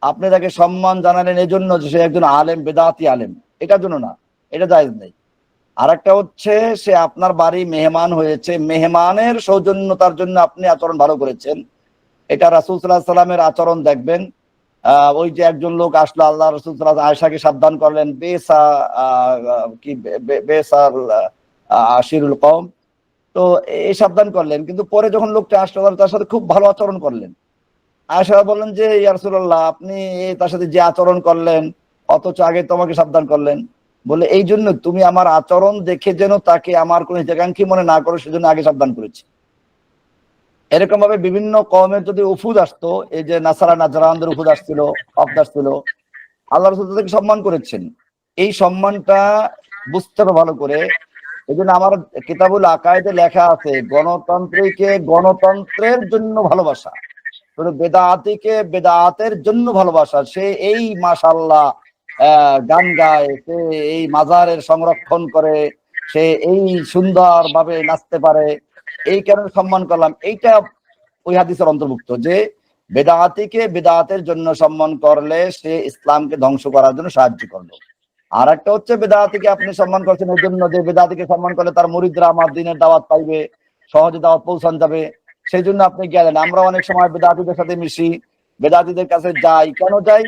আপনি তাকে সম্মান জানালেন এই জন্য যে সে একজন আলেম, বেদাতি আলেম, এটার জন্য না, এটা জায়েজ নেই। আর একটা হচ্ছে সে আপনার বাড়ি মেহমান হয়েছে, মেহমানের সৌজন্যতার জন্য আপনি আচরণ ভালো করেছেন, এটা রাসূল সাল্লাল্লাহু আলাইহি ওয়াসাল্লামের আচরণ দেখবেন। ওই যে একজন লোক আসলো, আল্লাহ রাসূল সাল্লাল্লাহু আলাইহি ওয়াসাল্লাম আয়েশাকে সাবধান করলেন, বেসার আশিরুল কওম, তো এই সাবধান করলেন, কিন্তু পরে যখন লোকটা আসলো তার সাথে খুব ভালো আচরণ করলেন। আয়েশা বললেন যে ইয়া রাসূলুল্লাহ, আপনি তার সাথে যে আচরণ করলেন অথচ আগে তোমাকে সাবধান করলেন। বলে এই জন্য তুমি আমার আচরণ দেখে যেন তাকে আমার কোন হিতাকাঙ্ক্ষী মনে না করো, সেজন্য আগে সাবধান করেছি। এরকম ভাবে বিভিন্ন কওমের যদি উফুদ আসতো, এই যে নাসারা নাজরানদের উফুদ আসছিল, অফদ আসছিল, আল্লাহ রাসূল তাদেরকে সম্মান করেছেন। এই সম্মানটা বুঝতে হবে ভালো করে। এই জন্য আমার কিতাবুল আকায়েদে লেখা আছে, গণতন্ত্রকে গণতন্ত্রের জন্য ভালোবাসা, বেদাতিকে বেদাতের জন্য ভালোবাসা। সে এই মাশাআল্লাহ গান গায়, সে এই মাজারের সংরক্ষণ করে, সে এই সুন্দর ভাবে নাচতে পারে, এই কারণে সম্মান করলাম। এইটা ওই হাদিসের অন্তর্ভুক্ত যে বেদাতিকে বেদাতের জন্য সম্মান করলে সে ইসলামকে ধ্বংস করার জন্য সাহায্য করলো। আর একটা হচ্ছে বেদাতিকে আপনি সম্মান করছেন এই জন্য যে বেদাতিকে সম্মান করলে তার মুরিদরা আমার দিনের দাওয়াত পাইবে, সহজে দাওয়াত পৌঁছান যাবে, সেই জন্য আপনি গেলেন। আমরা অনেক সময় বেদাতিদের সাথে মিশি, বেদাতিদের কাছে যাই। কেন যাই?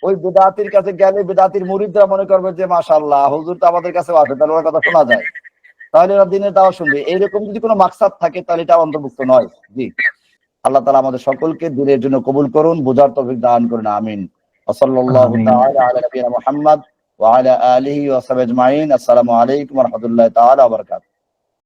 ওই বেদাতির কাছে গেলে বেদাতির মুরিদরা মনে করবে যে মাশাআল্লাহ হুজুর তো আমাদের কাছে আসে, তাহলে ওর কথা শোনা যায়, তাহলে ওরা দিনের দাওয়াত শুনবে। এইরকম যদি কোনো মাকসাদ থাকে তাহলে এটা অন্তর্ভুক্ত নয়। জি, আল্লাহ তাআলা আমাদের সকলকে দিনের জন্য কবুল করুন, বোঝার তৌফিক দান করুন। আমিন। সাল্লাল্লাহু তাআলা আলা নবিয়িনা মুহাম্মদ ওয়া আলা আলিহি ওয়া সাহবিহি আজমাইন। আসসালামু আলাইকুম ওয়া রাহমাতুল্লাহি তাআলা ওয়া বারাকাতুহু।